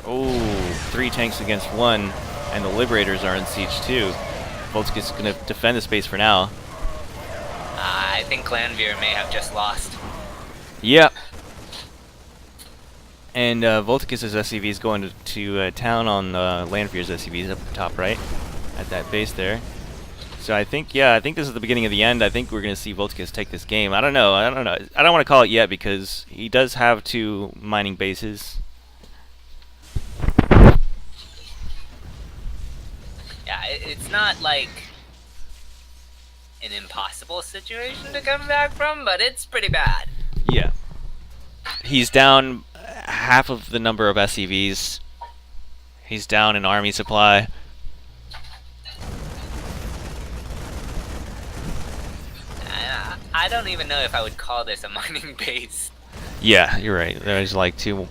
Oh, 3 tanks against 1, and the Liberators are in siege too. Voltacus is going to defend the space for now. I think Lanfear may have just lost. Yep. And Voltacus's SCV is going to town on Lanfear's SCVs up the top right, at that base there. So I think this is the beginning of the end. I think we're going to see Voltacus take this game. I don't know. I don't want to call it yet because he does have 2 mining bases. Yeah, it's not like an impossible situation to come back from, but it's pretty bad. Yeah. He's down half of the number of SCVs. He's down in army supply. I don't even know if I would call this a mining base. Yeah, you're right. There's like two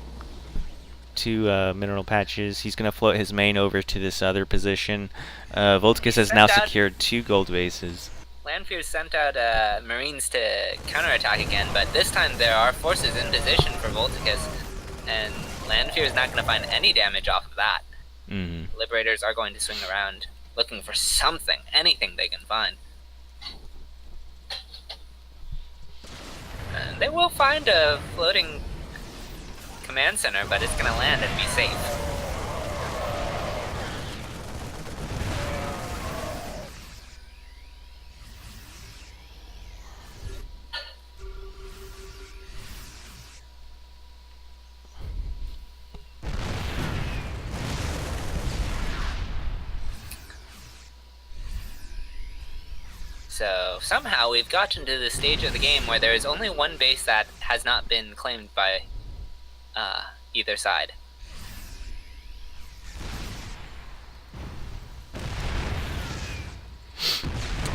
mineral patches. He's gonna float his main over to this other position. Voltacus has now secured 2 gold bases. Lanfear sent out Marines to counterattack again, but this time there are forces in position for Voltacus, and Lanfear is not going to find any damage off of that. Mm-hmm. Liberators are going to swing around looking for something, anything they can find. And they will find a floating command center, but it's going to land and be safe. So somehow we've gotten to the stage of the game where there is only one base that has not been claimed by either side.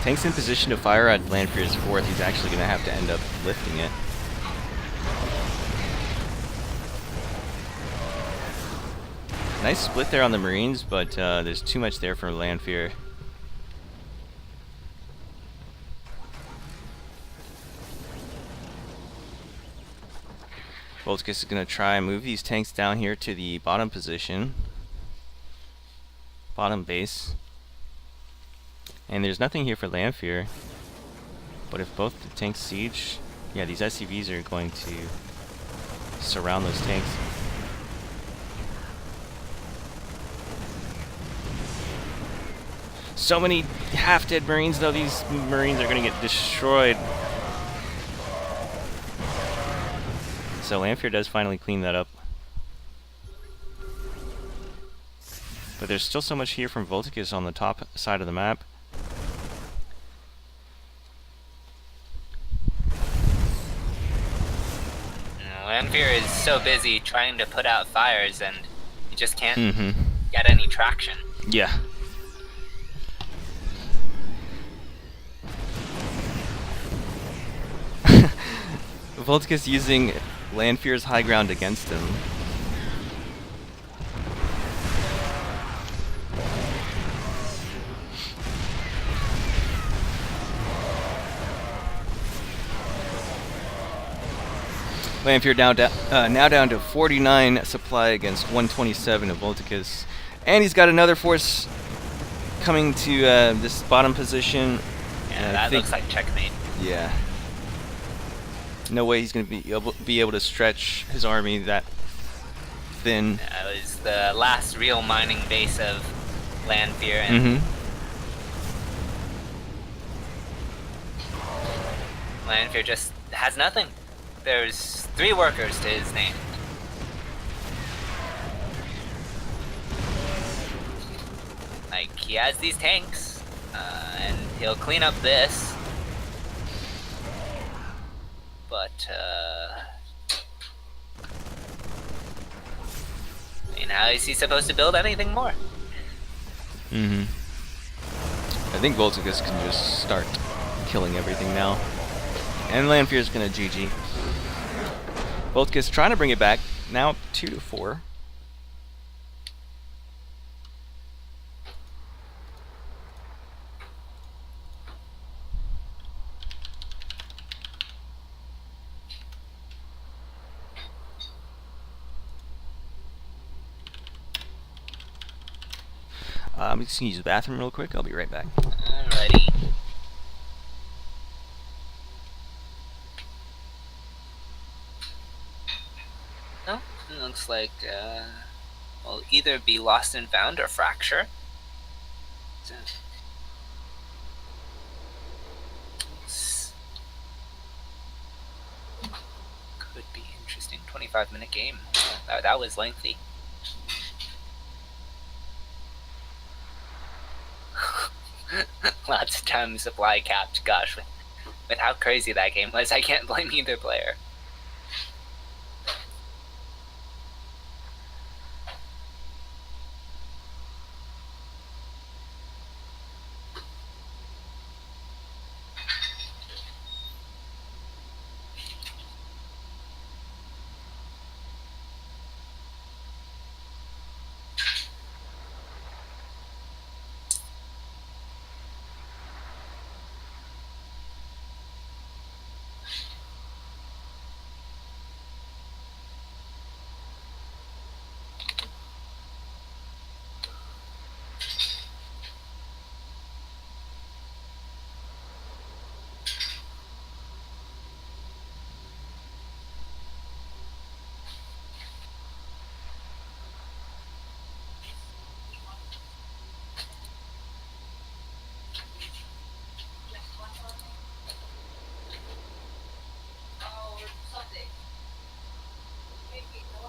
Tank's in position to fire at Lanfear's 4th. He's actually going to have to end up lifting it. Nice split there on the Marines, but there's too much there for Lanfear. Voltacus is going to try and move these tanks down here to the bottom position. Bottom base. And there's nothing here for Lanfear. But if both the tanks siege, yeah, these SCVs are going to surround those tanks. So many half-dead Marines, though. These Marines are going to get destroyed. So Lanfear does finally clean that up. But there's still so much here from Voltacus on the top side of the map. Lanfear is so busy trying to put out fires and he just can't get any traction. Yeah. Voltacus using Lanfear's high ground against him. Lanfear now down to 49 supply against 127 of Voltacus. And he's got another force coming to this bottom position. Yeah, that looks like checkmate. Yeah. No way he's going to be able to stretch his army that thin. That was the last real mining base of Lanfear. And Lanfear just has nothing. There's 3 workers to his name. Like, he has these tanks, and he'll clean up this. But, I mean, how is he supposed to build anything more? I think Voltacus can just start killing everything now. And Lanfear's gonna GG. Voltacus trying to bring it back, now up 2-4. I'm just gonna use the bathroom real quick. I'll be right back. Alrighty. No, it looks like will either be lost and found or fracture. So, could be interesting. 25-minute game. That was lengthy. Lots of time supply capped. Gosh, with how crazy that game was, I can't blame either player.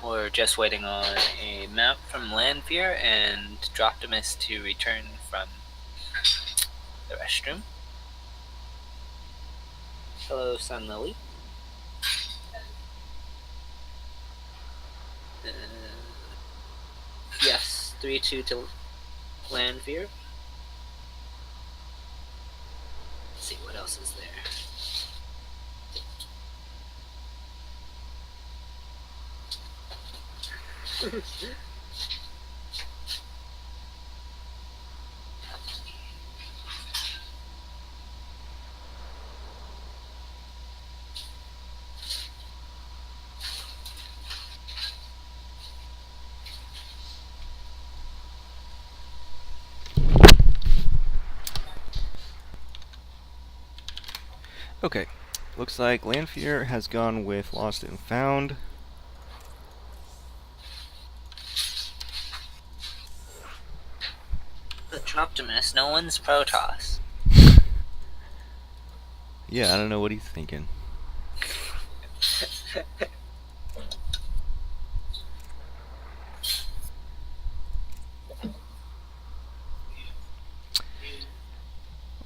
We're just waiting on a map from Lanfear and Optimus to return from the restroom. Hello, Sun Lily. Yes, 3-2 to Lanfear. Let's see what else is there. Okay, looks like Lanfear has gone with Lost and Found. The Optimus, no one's Protoss. Yeah, I don't know what he's thinking.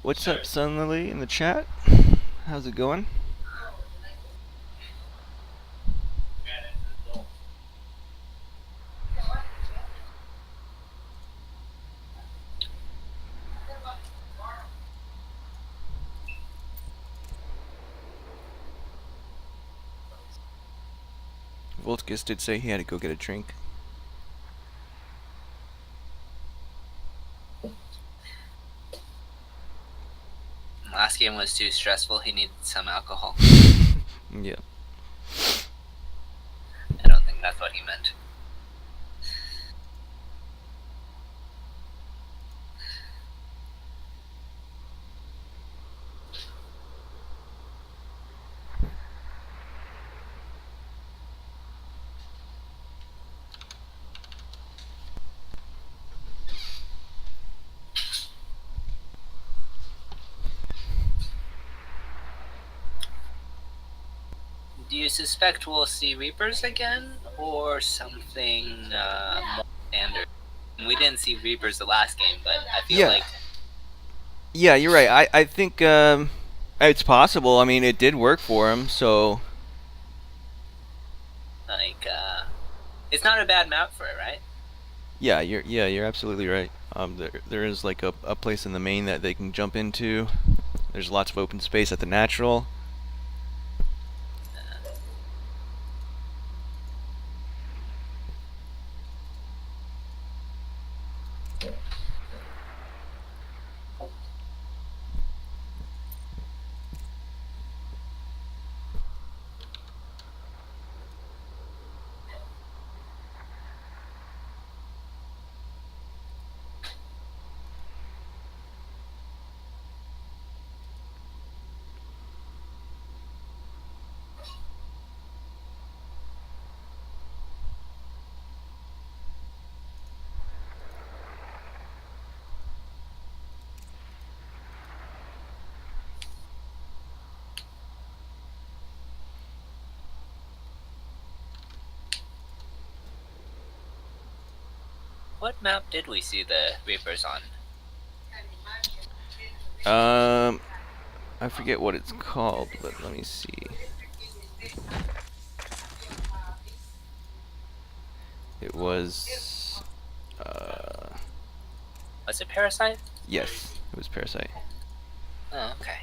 What's up, Sun Lily, in the chat? How's it going? Voltacus did say he had to go get a drink. Last game was too stressful, he needed some alcohol. Yeah. I don't think that's what he meant. Do you suspect we'll see Reapers again, or something more standard? We didn't see Reapers the last game, but I feel like... Yeah, you're right. I think it's possible. I mean, it did work for him, so... Like, it's not a bad map for it, right? Yeah, you're absolutely right. There is like a place in the main that they can jump into. There's lots of open space at the natural. What map did we see the Reapers on? I forget what it's called, but let me see. It was, Was it Parasite? yes, it was Parasite. Oh, okay.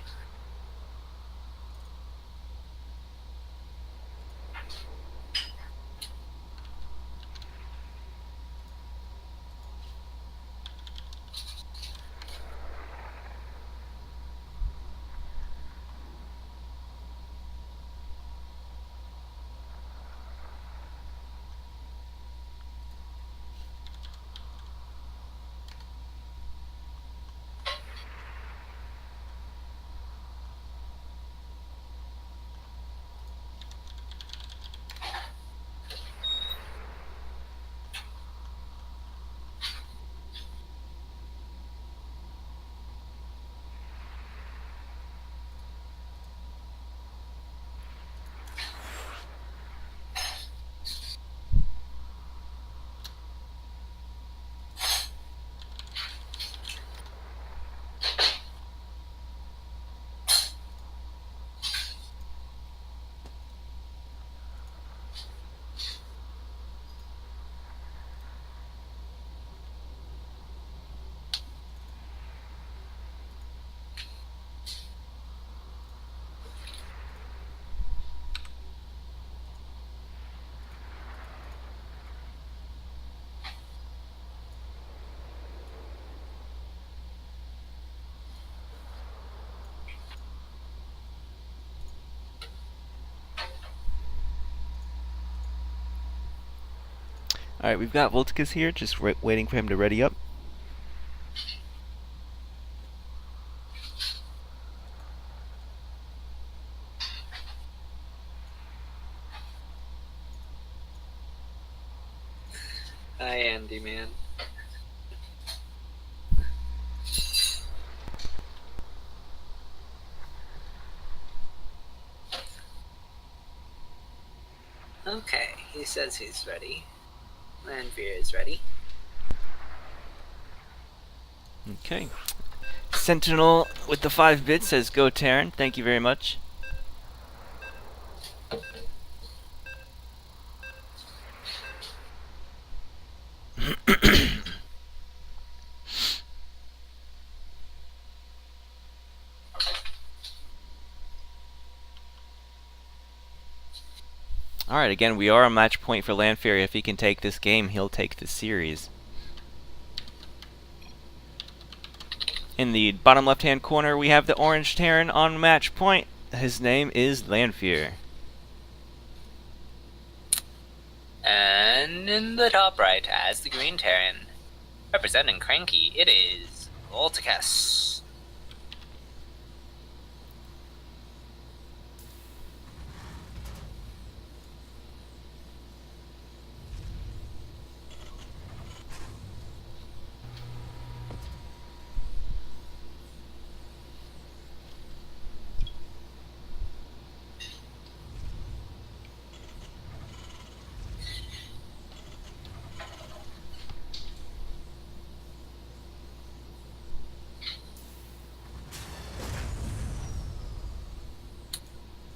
Alright, we've got Voltacus here, just waiting for him to ready up. Hi, Andy, man. Okay, he says he's ready. Lanfear is ready. Okay. Sentinel with the 5 bits says go Terran. Thank you very much. Alright, again, we are a match point for Lanfear. If he can take this game, he'll take the series. In the bottom left-hand corner, we have the orange Terran on match point. His name is Lanfear. And in the top right, as the green Terran, representing Cranky, it is Voltacus.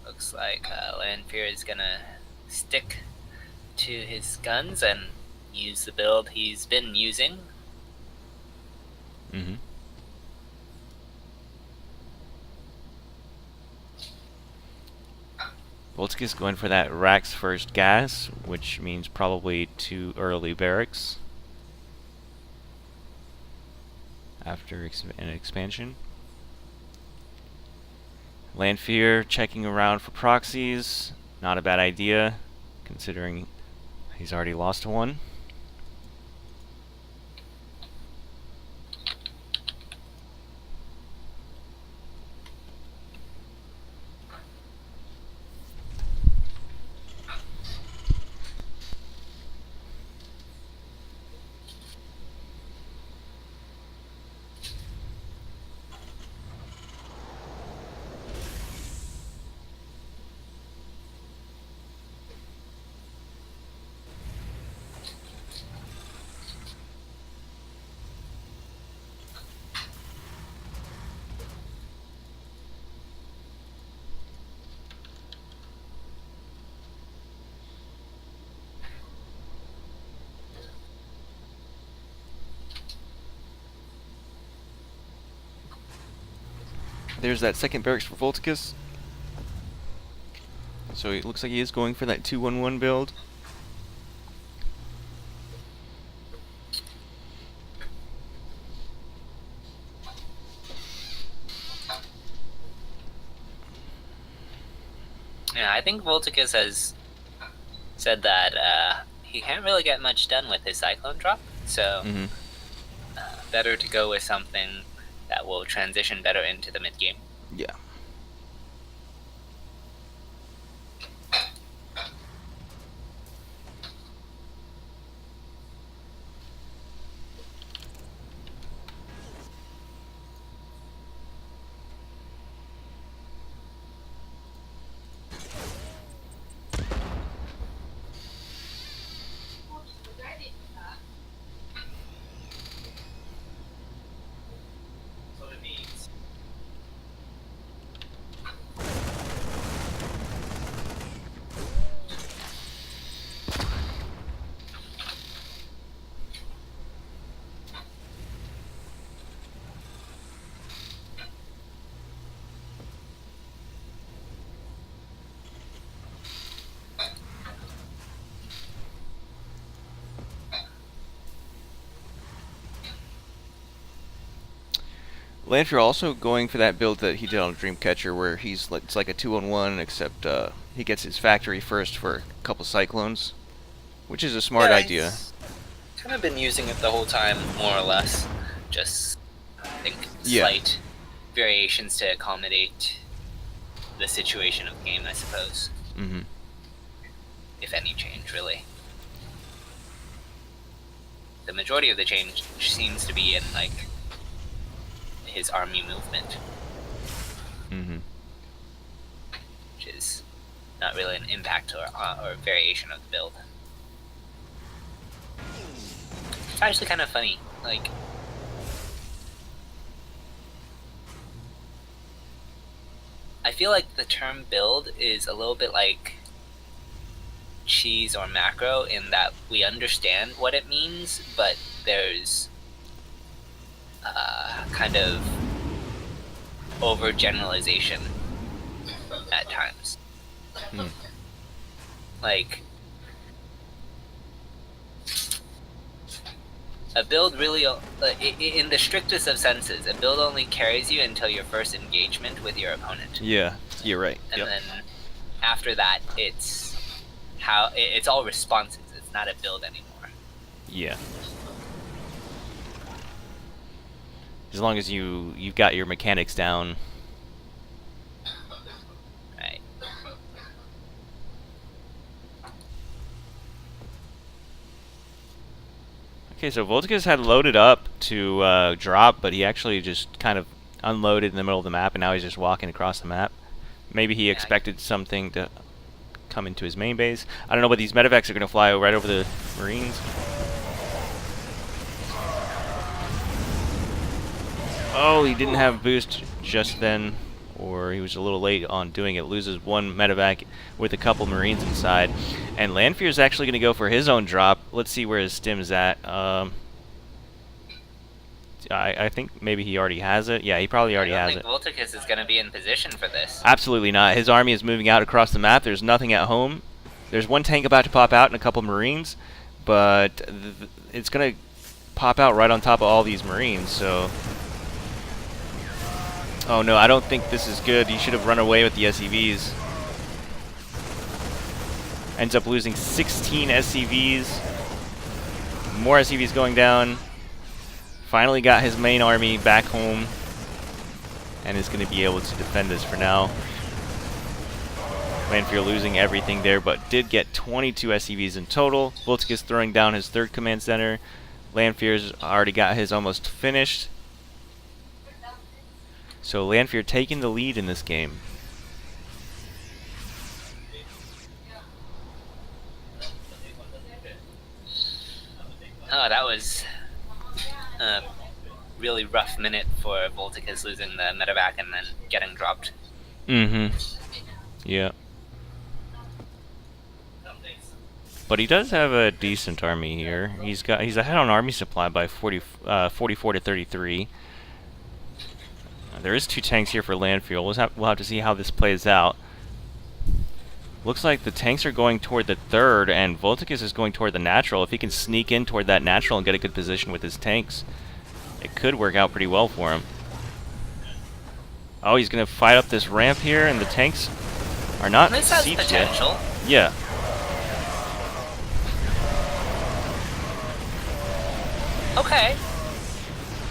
Looks like Lanfear is gonna stick to his guns and use the build he's been using. Mm-hmm. Voltacus going for that Rax first gas, which means probably 2 early barracks after an expansion. Lanfear checking around for proxies. Not a bad idea, considering he's already lost one. There's that second barracks for Voltacus. So it looks like he is going for that 2-1-1 build. Yeah, I think Voltacus has said that he can't really get much done with his Cyclone drop, so better to go with something that will transition better into the mid game. Yeah. Lanfear also going for that build that he did on Dreamcatcher, where it's like a 2-on-1, except he gets his factory first for a couple Cyclones, which is a smart idea. He's kind of been using it the whole time, more or less. Just, I think, slight variations to accommodate the situation of the game, I suppose. If any change, really. The majority of the change seems to be in, like, his army movement. Which is not really an impact or variation of the build. It's actually kind of funny. Like, I feel like the term build is a little bit like cheese or macro in that we understand what it means, but there's kind of overgeneralization at times. Like, a build really, in the strictest of senses, a build only carries you until your first engagement with your opponent. Yeah, you're right. And then after that, it's all responses. It's not a build anymore. Yeah. As long as you've got your mechanics down. Right. Okay, so Voltacus had loaded up to drop, but he actually just kind of unloaded in the middle of the map, and now he's just walking across the map. Maybe he expected something to come into his main base. I don't know, but these medevacs are going to fly right over the Marines. Oh, he didn't have boost just then, or he was a little late on doing it. Loses one medevac with a couple Marines inside. And Lanfear is actually going to go for his own drop. Let's see where his stim's at. I think maybe he already has it. Yeah, he probably already has it. I don't think Voltacus is going to be in position for this. Absolutely not. His army is moving out across the map. There's nothing at home. There's one tank about to pop out and a couple Marines, but it's going to pop out right on top of all these Marines, so... Oh no, I don't think this is good. He should have run away with the SCVs. Ends up losing 16 SCVs. More SCVs going down. Finally got his main army back home. And is going to be able to defend this for now. Lanfear losing everything there, but did get 22 SCVs in total. Voltacus throwing down his third command center. Lanfear's already got his almost finished. So Lanfear taking the lead in this game. Oh, that was a really rough minute for Voltacus, losing the medevac and then getting dropped. Yeah. But he does have a decent army here. He's ahead on army supply by 44 to 33. There is 2 tanks here for Lanfear. We'll have to see how this plays out. Looks like the tanks are going toward the 3rd, and Voltacus is going toward the natural. If he can sneak in toward that natural and get a good position with his tanks, it could work out pretty well for him. Oh, he's going to fight up this ramp here, and the tanks are not This has sieged potential. yet. Yeah. Okay.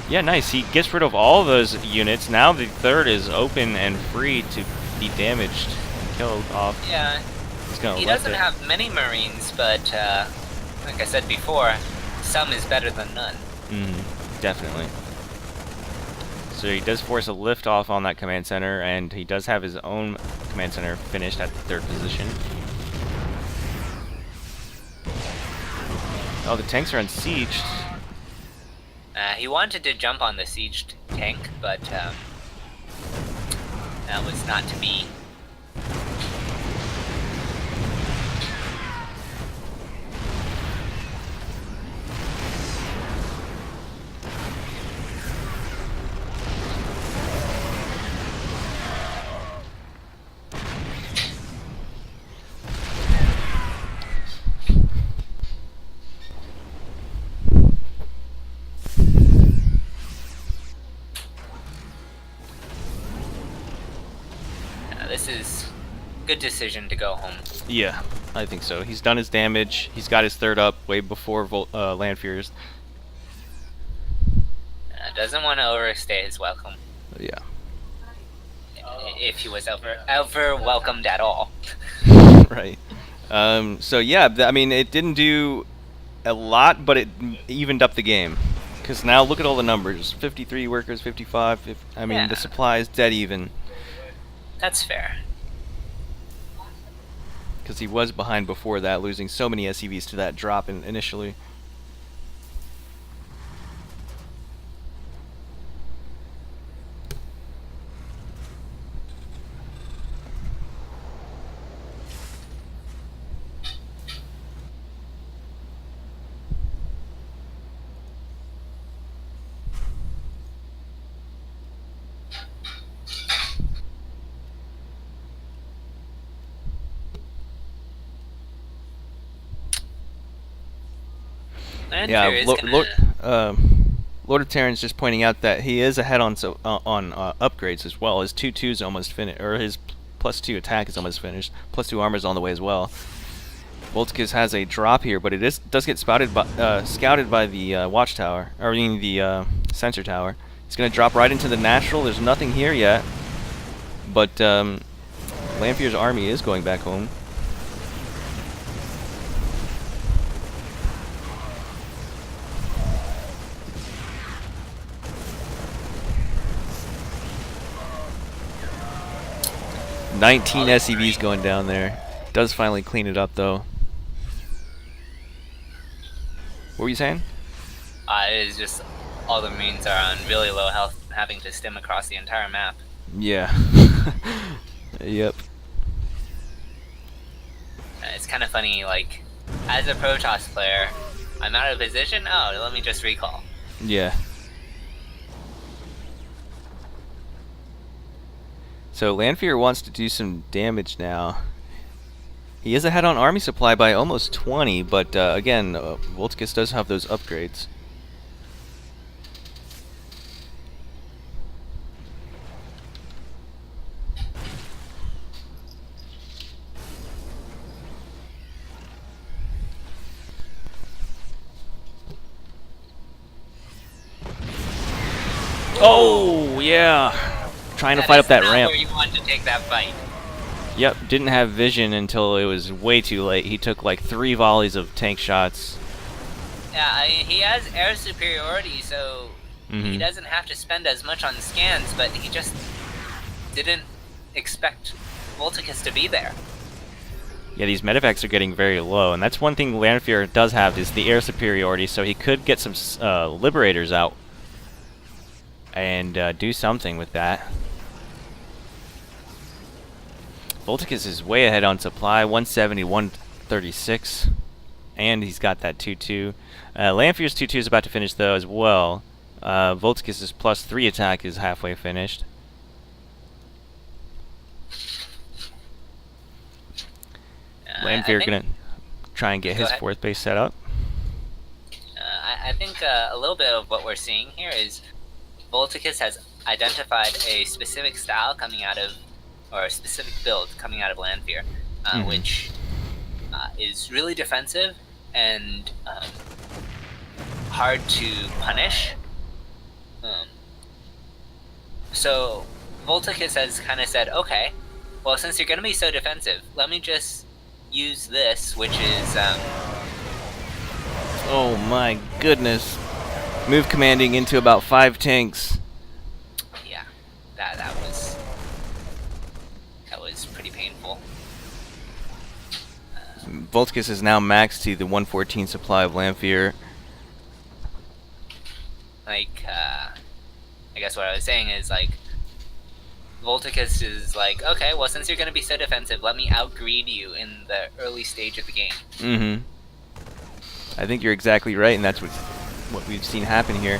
Yeah, nice. He gets rid of all those units. Now the 3rd is open and free to be damaged and killed off. Yeah. He's gonna He let doesn't it. have many Marines, but like I said before, some is better than none. Definitely. So he does force a lift off on that command center, and he does have his own command center finished at the 3rd position. Oh, the tanks are unsieged. He wanted to jump on the sieged tank, but that was not to be. This is a good decision to go home. Yeah, I think so. He's done his damage. He's got his 3rd up way before Lanfear's. Doesn't want to overstay his welcome. Yeah. If he was ever welcomed at all. Right. So yeah, I mean, it didn't do a lot, but it evened up the game. Because now look at all the numbers: 53 workers, 55. I mean, Yeah. the supply is dead even. That's fair. Because he was behind before that, losing so many SCVs to that drop initially. Lanfear is gonna... Lord of Terran's just pointing out that he is ahead on upgrades as well. His 2/2 is almost finished, or his +2 attack is almost finished. +2 armor is on the way as well. Voltacus has a drop here, but it does get scouted by the watchtower, or I mean the sensor tower. It's going to drop right into the natural. There's nothing here yet, but Lanfear's army is going back home. Nineteen SCVs going down there. Does finally clean it up though. What were you saying? It's just all the Marines are on really low health, having to stim across the entire map. Yeah. Yep. It's kind of funny, like, as a Protoss player, I'm out of position. Oh, let me just recall. Yeah. So Lanfear wants to do some damage now. He is ahead on army supply by almost 20, but again, Voltacus does have those upgrades. Oh, yeah. Trying to fight up that ramp. Where you wanted to take that fight. Yep, didn't have vision until it was way too late. He took like 3 volleys of tank shots. Yeah, he has air superiority, so he doesn't have to spend as much on scans, but he just didn't expect Voltacus to be there. Yeah, these medevacs are getting very low, and that's one thing Lanfear does have, is the air superiority, so he could get some liberators out and do something with that. Voltacus is way ahead on supply, 170, 136, and he's got that 2/2. Lanfear's 2/2 is about to finish though as well. Voltacus's +3 attack is halfway finished. I Lanfear think. gonna try and get Go his ahead. fourth base set up. I think a little bit of what we're seeing here is Voltacus has identified a specific style coming out of, or a specific build coming out of Lanfear, which is really defensive and hard to punish. So Voltacus has kind of said, okay, well, since you're going to be so defensive, let me just use this, which is... Oh my goodness. Move commanding into about 5 tanks. Yeah, that was pretty painful. Voltacus is now maxed to the 114 supply of Lanfear. Like, I guess what I was saying is, like, Voltacus is like, okay, well, since you're going to be so defensive, let me outgreed you in the early stage of the game. Mm-hmm. I think you're exactly right, and that's what we've seen happen here.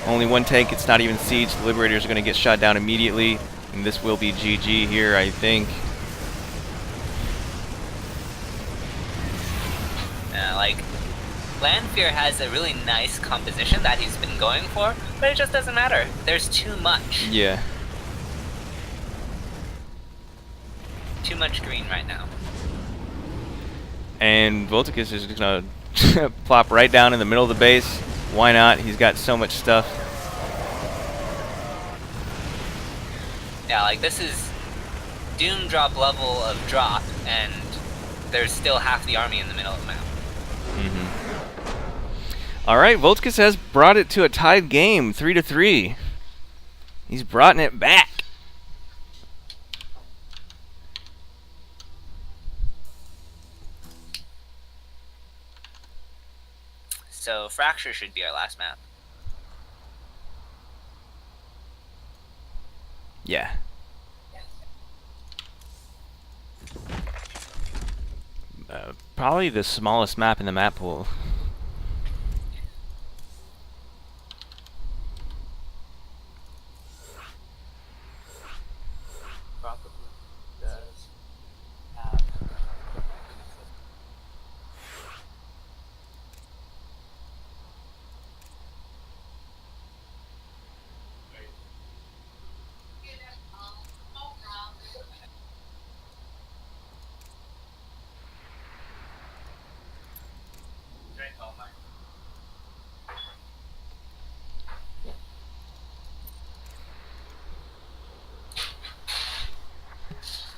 Only one tank, it's not even siege. The Liberators are going to get shot down immediately, and this will be GG here, I think. Like, Lanfear has a really nice composition that he's been going for, but it just doesn't matter. There's too much. Yeah. Too much green right now. And Voltacus is just going to plop right down in the middle of the base. Why not? He's got so much stuff. Yeah, like, this is Doom drop level of drop, and there's still half the army in the middle of the map. All right, Voltacus has brought it to a tied game, 3-3. He's brought it back. So Fracture should be our last map. Yeah. Probably the smallest map in the map pool. Probably does have.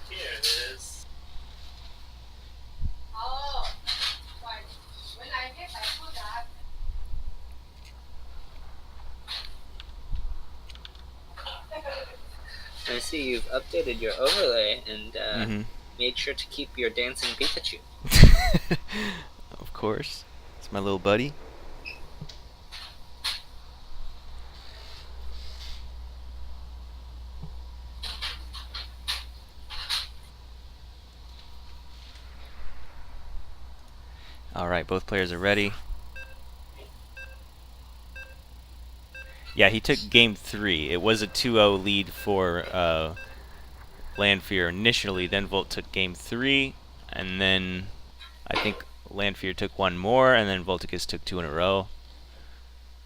Here it is. Oh, right. When I get I put that. I see you've updated your overlay and made sure to keep your dancing Pikachu. Of course. It's my little buddy. All right, both players are ready. Yeah, he took game 3. It was a 2-0 lead for Lanfear initially. Then Volt took game 3, and then I think Lanfear took one more, and then Voltacus took 2 in a row.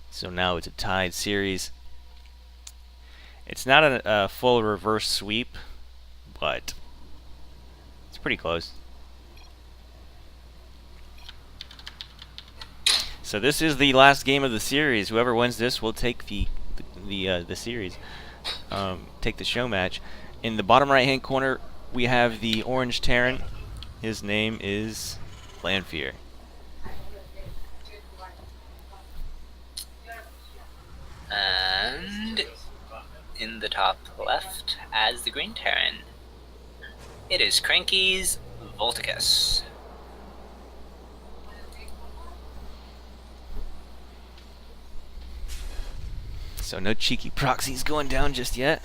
So now it's a tied series. It's not a full reverse sweep, but it's pretty close. So this is the last game of the series. Whoever wins this will take the series, take the show match. In the bottom right-hand corner, we have the orange Terran. His name is Lanfear. And in the top left, as the green Terran, it is Cranky's Voltacus. So no cheeky proxies going down just yet.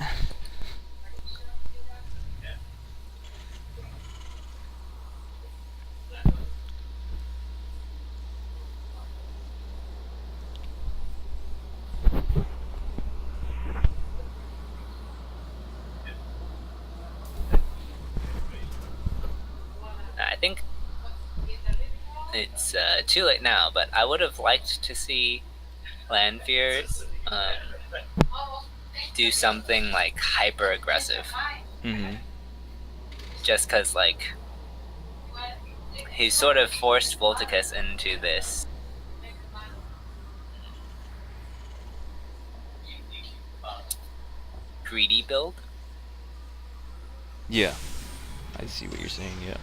think it's too late now, but I would have liked to see Lanfear do something like hyper aggressive. Mm-hmm. Just because, like, he sort of forced Voltacus into this greedy build. Yeah, I see what you're saying. Yeah.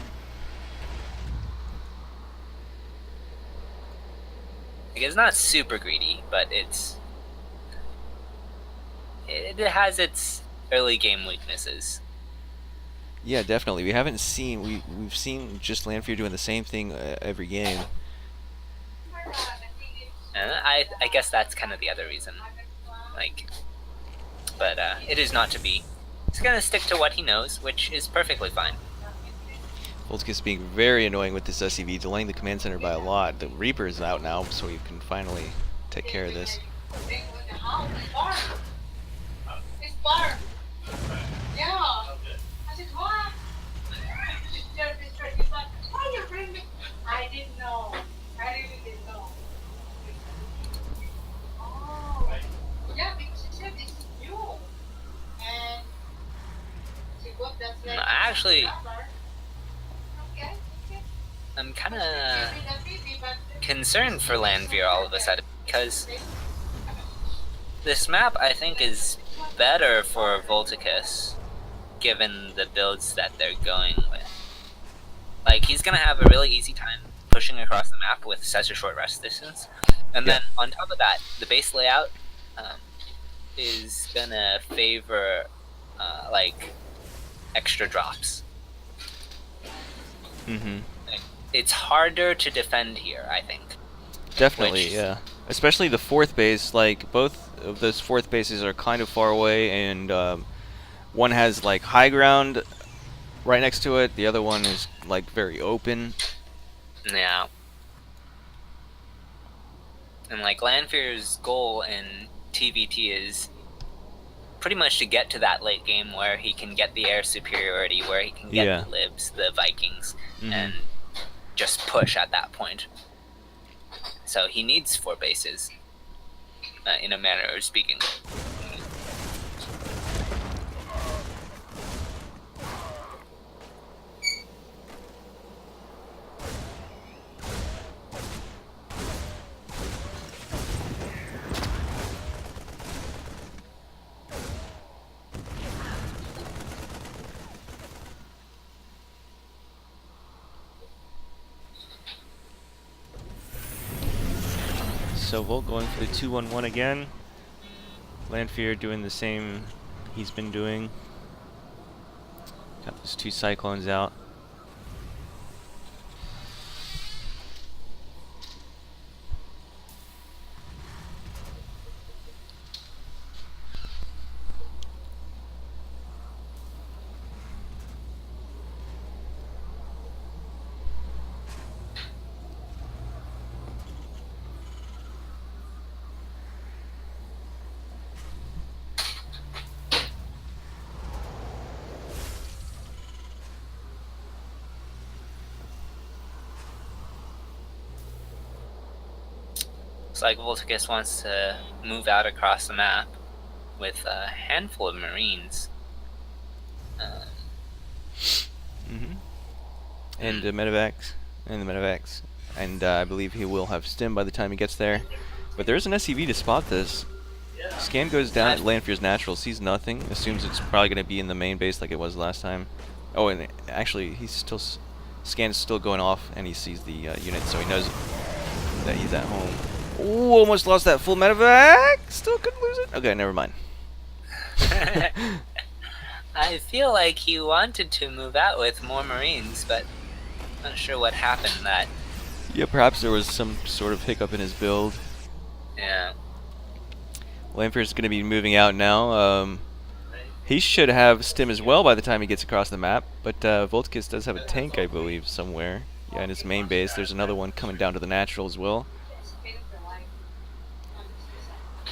Like, it's not super greedy, but it has its early game weaknesses. Yeah, definitely. We've seen just Lanfear doing the same thing every game. And I guess that's kind of the other reason. Like, but it is not to be. He's gonna stick to what he knows, which is perfectly fine. Voltacus being very annoying with this SCV, delaying the command center by a lot. The Reaper is out now, so we can finally take care of this. It's bar. Yeah. I said, what? Why you bring me? I didn't know. I really didn't know. Oh. Yeah, because she said it's new. And she got that No, like actually, okay. I'm kind of concerned for Lanfear all of a sudden, because this map, I think, is better for Voltacus, given the builds that they're going with. Like, he's gonna have a really easy time pushing across the map with such a short rest distance. And then, on top of that, the base layout is gonna favor, like, extra drops. Mm-hmm. It's harder to defend here, I think. Definitely, yeah. Especially the fourth base, like, both of those fourth bases are kind of far away, and one has, like, high ground right next to it, the other one is, like, very open. Yeah. And, like, Lanfear's goal in TVT is pretty much to get to that late game where he can get the air superiority, where he can get the Libs, the Vikings, and just push at that point. So he needs 4 bases, in a manner of speaking. So Volt going for the 2-1-1 again. Lanfear doing the same he's been doing. Got those 2 Cyclones out. Looks like Voltacus wants to move out across the map with a handful of Marines. And medevacs, and I believe he will have stim by the time he gets there. But there's an SCV to spot this. Scan goes down at Lanfear's natural, sees nothing, assumes it's probably going to be in the main base like it was last time. Oh, and actually, he's still Scan's still going off, and he sees the unit, so he knows that he's at home. Ooh, almost lost that full medevac. Still couldn't lose it. Okay, never mind. I feel like he wanted to move out with more Marines, but not sure what happened that. Yeah, perhaps there was some sort of hiccup in his build. Yeah. Lanfear's going to be moving out now. He should have stim as well by the time he gets across the map, but Voltacus does have a tank, I believe, somewhere. Yeah, in his main base. There's another one coming down to the natural as well.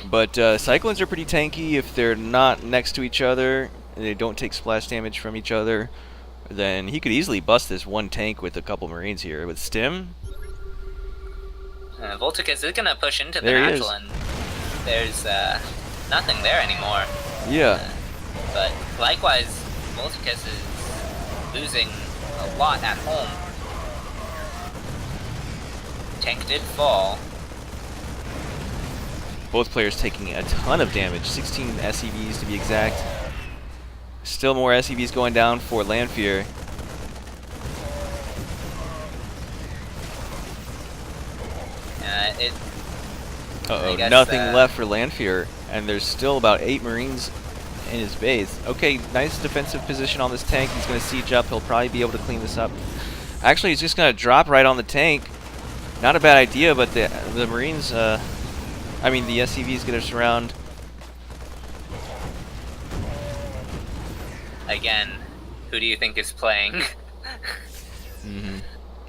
But Cyclones are pretty tanky if they're not next to each other. They don't take splash damage from each other. then he could easily bust this one tank with a couple Marines here. With Stim, Voltacus is gonna push into the There he natural, is. and there's nothing there anymore. yeah. But likewise, Voltacus is losing a lot at home. Tank did fall. Both players taking a ton of damage, 16 SCVs to be exact. Still more SCVs going down for Lanfear. It Uh-oh, I guess, nothing left for Lanfear, and there's still about 8 Marines in his base. Okay, nice defensive position on this tank. He's going to siege up. He'll probably be able to clean this up. Actually, he's just going to drop right on the tank. Not a bad idea, but the Marines, the SCV's going to surround. again, who do you think is playing? Mm-hmm.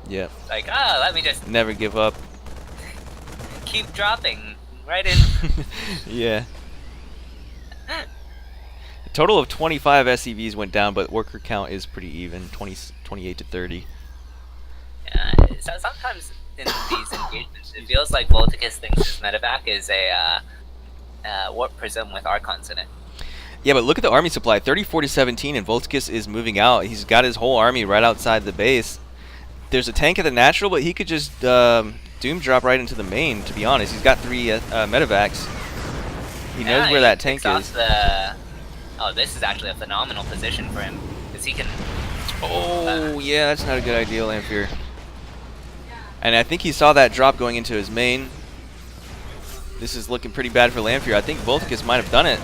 Yeah. Like, let me just Never give up. keep dropping right in. Yeah. A total of 25 SCVs went down, but worker count is pretty even, 28 to 30. So sometimes in these engagements, it feels like Voltacus thinks his medevac is a warp prism with Archons in it. Yeah, but look at the army supply, 34 to 17, and Voltacus is moving out. He's got his whole army right outside the base. There's a tank at the natural, but he could just doom drop right into the main, to be honest. He's got 3 medevacs. He knows where that tank is. Oh, this is actually a phenomenal position for him, because he can... Oh, yeah, that's not a good idea, Lanfear. And I think he saw that drop going into his main. This is looking pretty bad for Lanfear. I think Voltacus might have done it.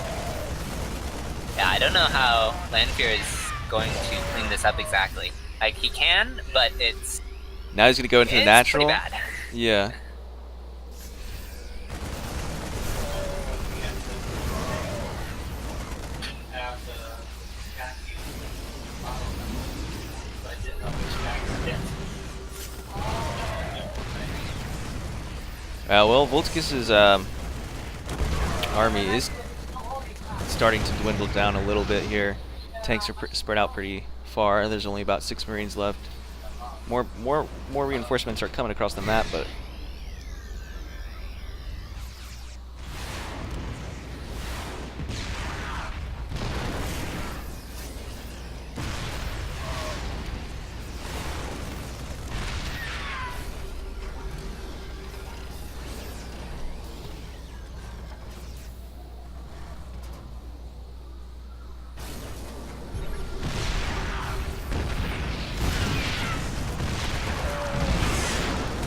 Yeah, I don't know how Lanfear is going to clean this up exactly. Like, he can, but it's... Now he's going to go into the natural. Pretty bad. Yeah. Well, Voltacus's army is starting to dwindle down a little bit here. Tanks are spread out pretty far. There's only about 6 Marines left. More reinforcements are coming across the map, but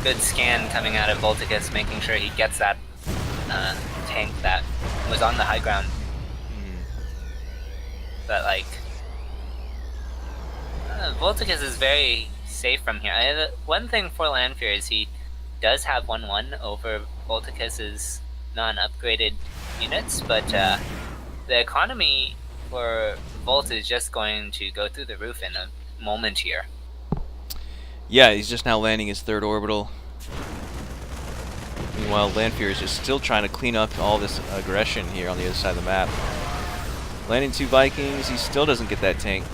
Good scan coming out of Voltacus, making sure he gets that tank that was on the high ground. But, like, Voltacus is very safe from here. One thing for Lanfear is he does have 1-1 over Voltacus's non-upgraded units, but the economy for Volt is just going to go through the roof in a moment here. yeah, he's just now landing his 3rd orbital. Meanwhile, Lanfear is just still trying to clean up all this aggression here on the other side of the map. Landing 2 Vikings, he still doesn't get that tank.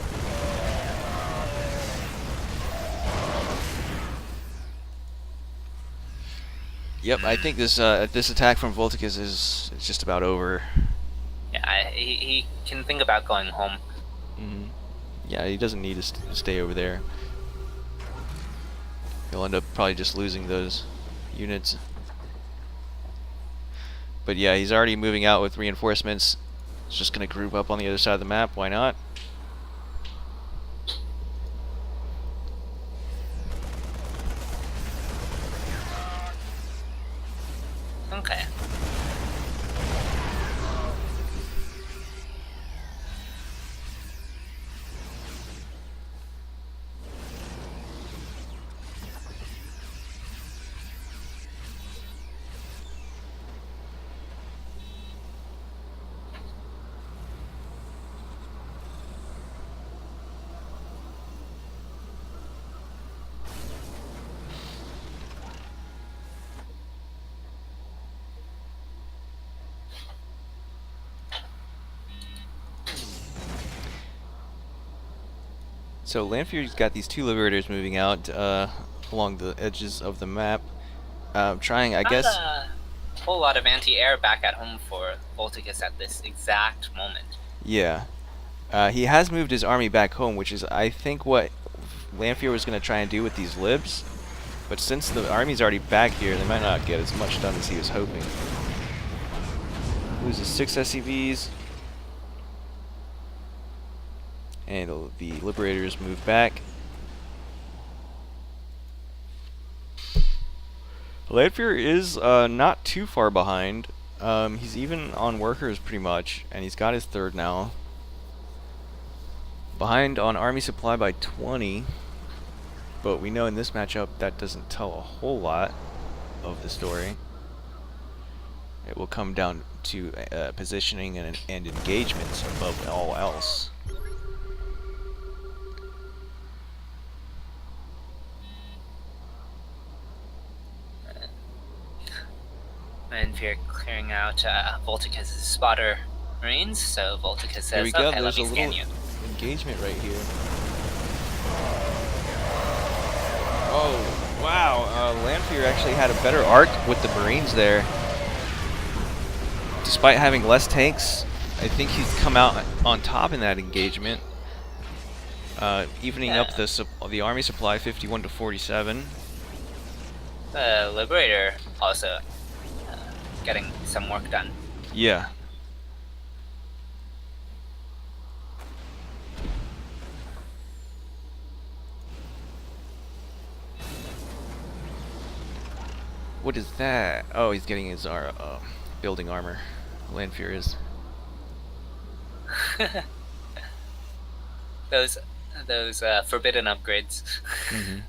Yep, I think this attack from Voltacus is just about over. Yeah, he can think about going home. Yeah, he doesn't need to stay over there. He'll end up probably just losing those units. But yeah, he's already moving out with reinforcements. He's just going to group up on the other side of the map. Why not? Okay. So Lanfear's got these 2 Liberators moving out along the edges of the map. Trying, I Not guess... a whole lot of anti-air back at home for Voltacus at this exact moment. Yeah. He has moved his army back home, which is, I think, what Lanfear was going to try and do with these libs. But since the army's already back here, they might not get as much done as he was hoping. Loses 6 SCVs. And the Liberators move back. Lanfear is not too far behind. He's even on workers pretty much, and he's got his 3rd now. Behind on army supply by 20, but we know in this matchup that doesn't tell a whole lot of the story. It will come down to positioning and engagement above all else. Lanfear clearing out Voltacus' spotter marines, so Voltacus says, There we go, okay, let there's me a scan little you. engagement right here. Oh, wow, Lanfear actually had a better arc with the marines there. Despite having less tanks, I think he's come out on top in that engagement. Evening up the army supply 51 to 47. The Liberator also getting some work done. Yeah. What is that? Oh, he's getting his building armor. Lanfear is. those forbidden upgrades. Mm-hmm.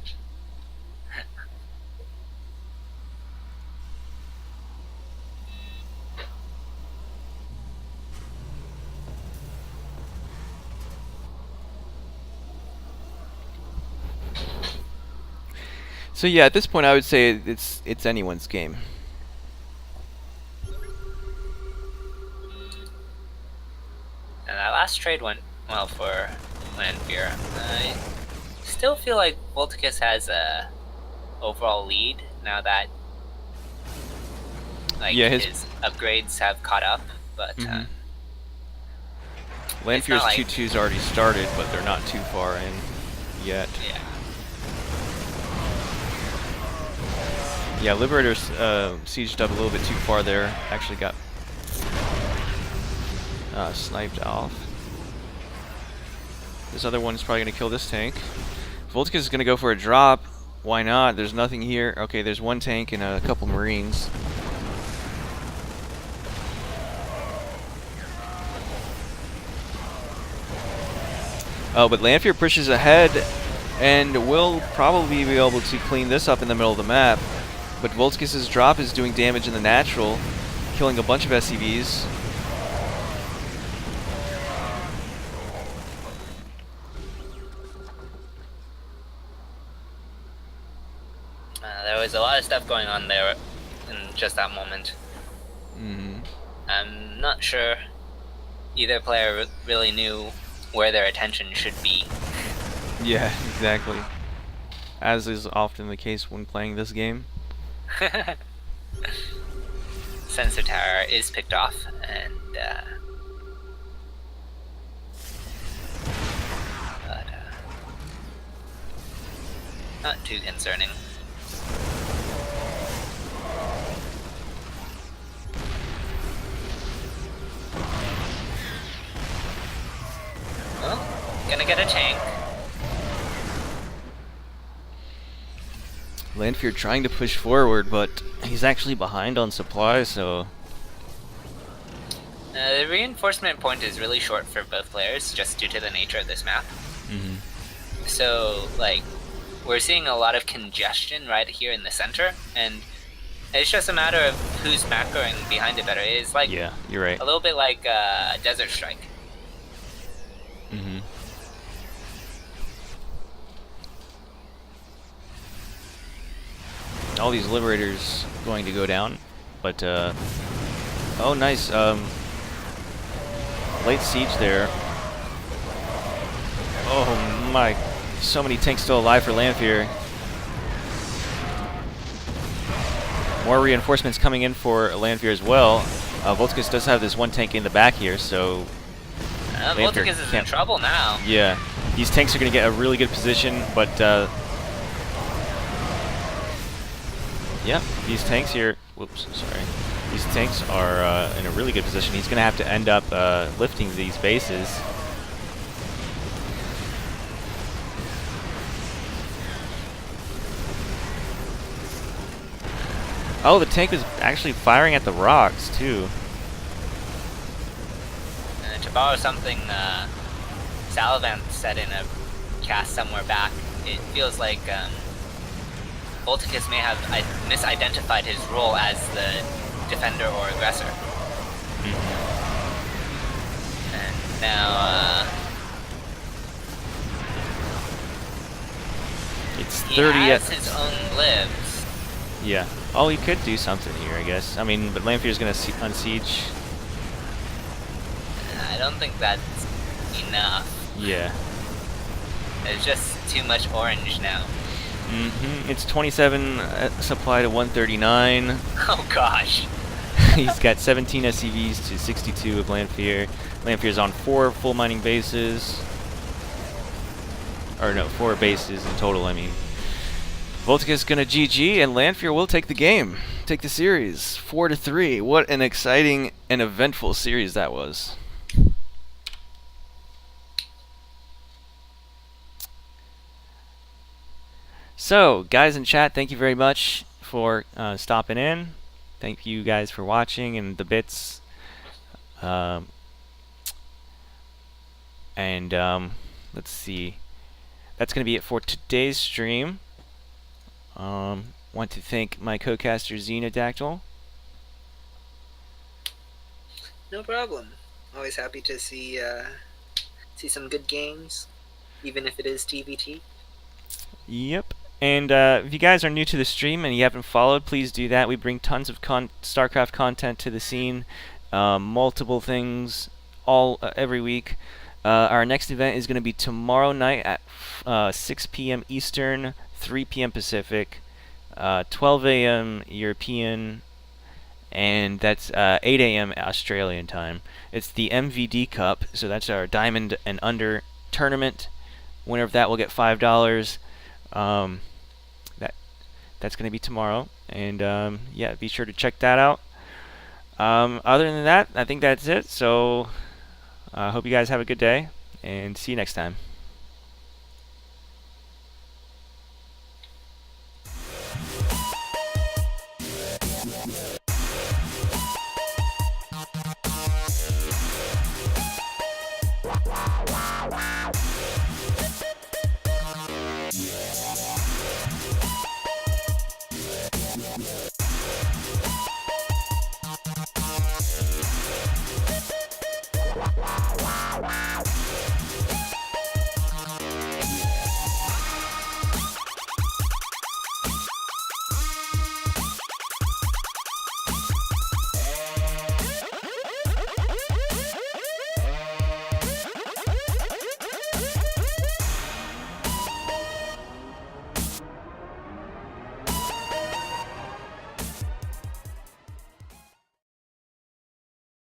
So yeah, at this point I would say it's anyone's game. And that last trade went well for Lanfear. I still feel like Voltacus has a overall lead now that his upgrades have caught up, but Lanfear's like 2-2's already started, but they're not too far in yet. Yeah. Yeah, Liberators sieged up a little bit too far there. Actually got sniped off. This other one's probably going to kill this tank. Voltacus is going to go for a drop. Why not? There's nothing here. Okay, there's one tank and a couple marines. Oh, but Lanfear pushes ahead and will probably be able to clean this up in the middle of the map. But Voltacus' drop is doing damage in the natural, killing a bunch of SCVs. There was a lot of stuff going on there in just that moment. Mm-hmm. I'm not sure either player really knew where their attention should be. Yeah, exactly. As is often the case when playing this game. Sensor tower is picked off, and not too concerning. Oh, gonna get a tank. Lanfear trying to push forward, but he's actually behind on supply, so... The reinforcement point is really short for both players, just due to the nature of this map. Mm-hmm. So, like, we're seeing a lot of congestion right here in the center, and it's just a matter of who's macroing behind it better. It's like, yeah, you're right. A little bit like Desert Strike. Mm-hmm. All these Liberators going to go down, but oh, nice late siege there. Oh my So many tanks still alive for Lanfear. More reinforcements coming in for Lanfear as well. Voltacus does have this one tank in the back here, so Lanfear Voltacus is in trouble now. Yeah, these tanks are going to get a really good position, but yeah, these tanks here. Whoops, sorry. These tanks are in a really good position. He's going to have to end up lifting these bases. Oh, the tank was actually firing at the rocks, too. To borrow something Salivant said in a cast somewhere back, it feels like Voltacus may have misidentified his role as the defender or aggressor. And now It's he 30 has his own lives. Yeah. Oh, he could do something here, I guess. I mean, but Lanfear's going to unsiege. I don't think that's enough. Yeah. There's just too much orange now. It's 27 supply to 139. Oh gosh. He's got 17 SCVs to 62 of Lanfear. Lanfear's on 4 full mining bases. Or no, 4 bases in total, I mean. Voltacus gonna GG, and Lanfear will take the game. Take the series. 4-3. What an exciting and eventful series that was. So, guys in chat, thank you very much for stopping in. Thank you guys for watching and the bits. Let's see. That's going to be it for today's stream. Want to thank my co-caster Xenodactyl. No problem. Always happy to see some good games, even if it is TVT. Yep. And if you guys are new to the stream and you haven't followed, please do that. We bring tons of StarCraft content to the scene, multiple things, every week. Our next event is going to be tomorrow night at 6 p.m. Eastern, 3 p.m. Pacific, 12 a.m. European, and that's 8 a.m. Australian time. It's the MVD Cup, so that's our Diamond and Under tournament. Winner of that will get $5. That's going to be tomorrow, and yeah, be sure to check that out. Other than that, I think that's it. So I hope you guys have a good day, and see you next time.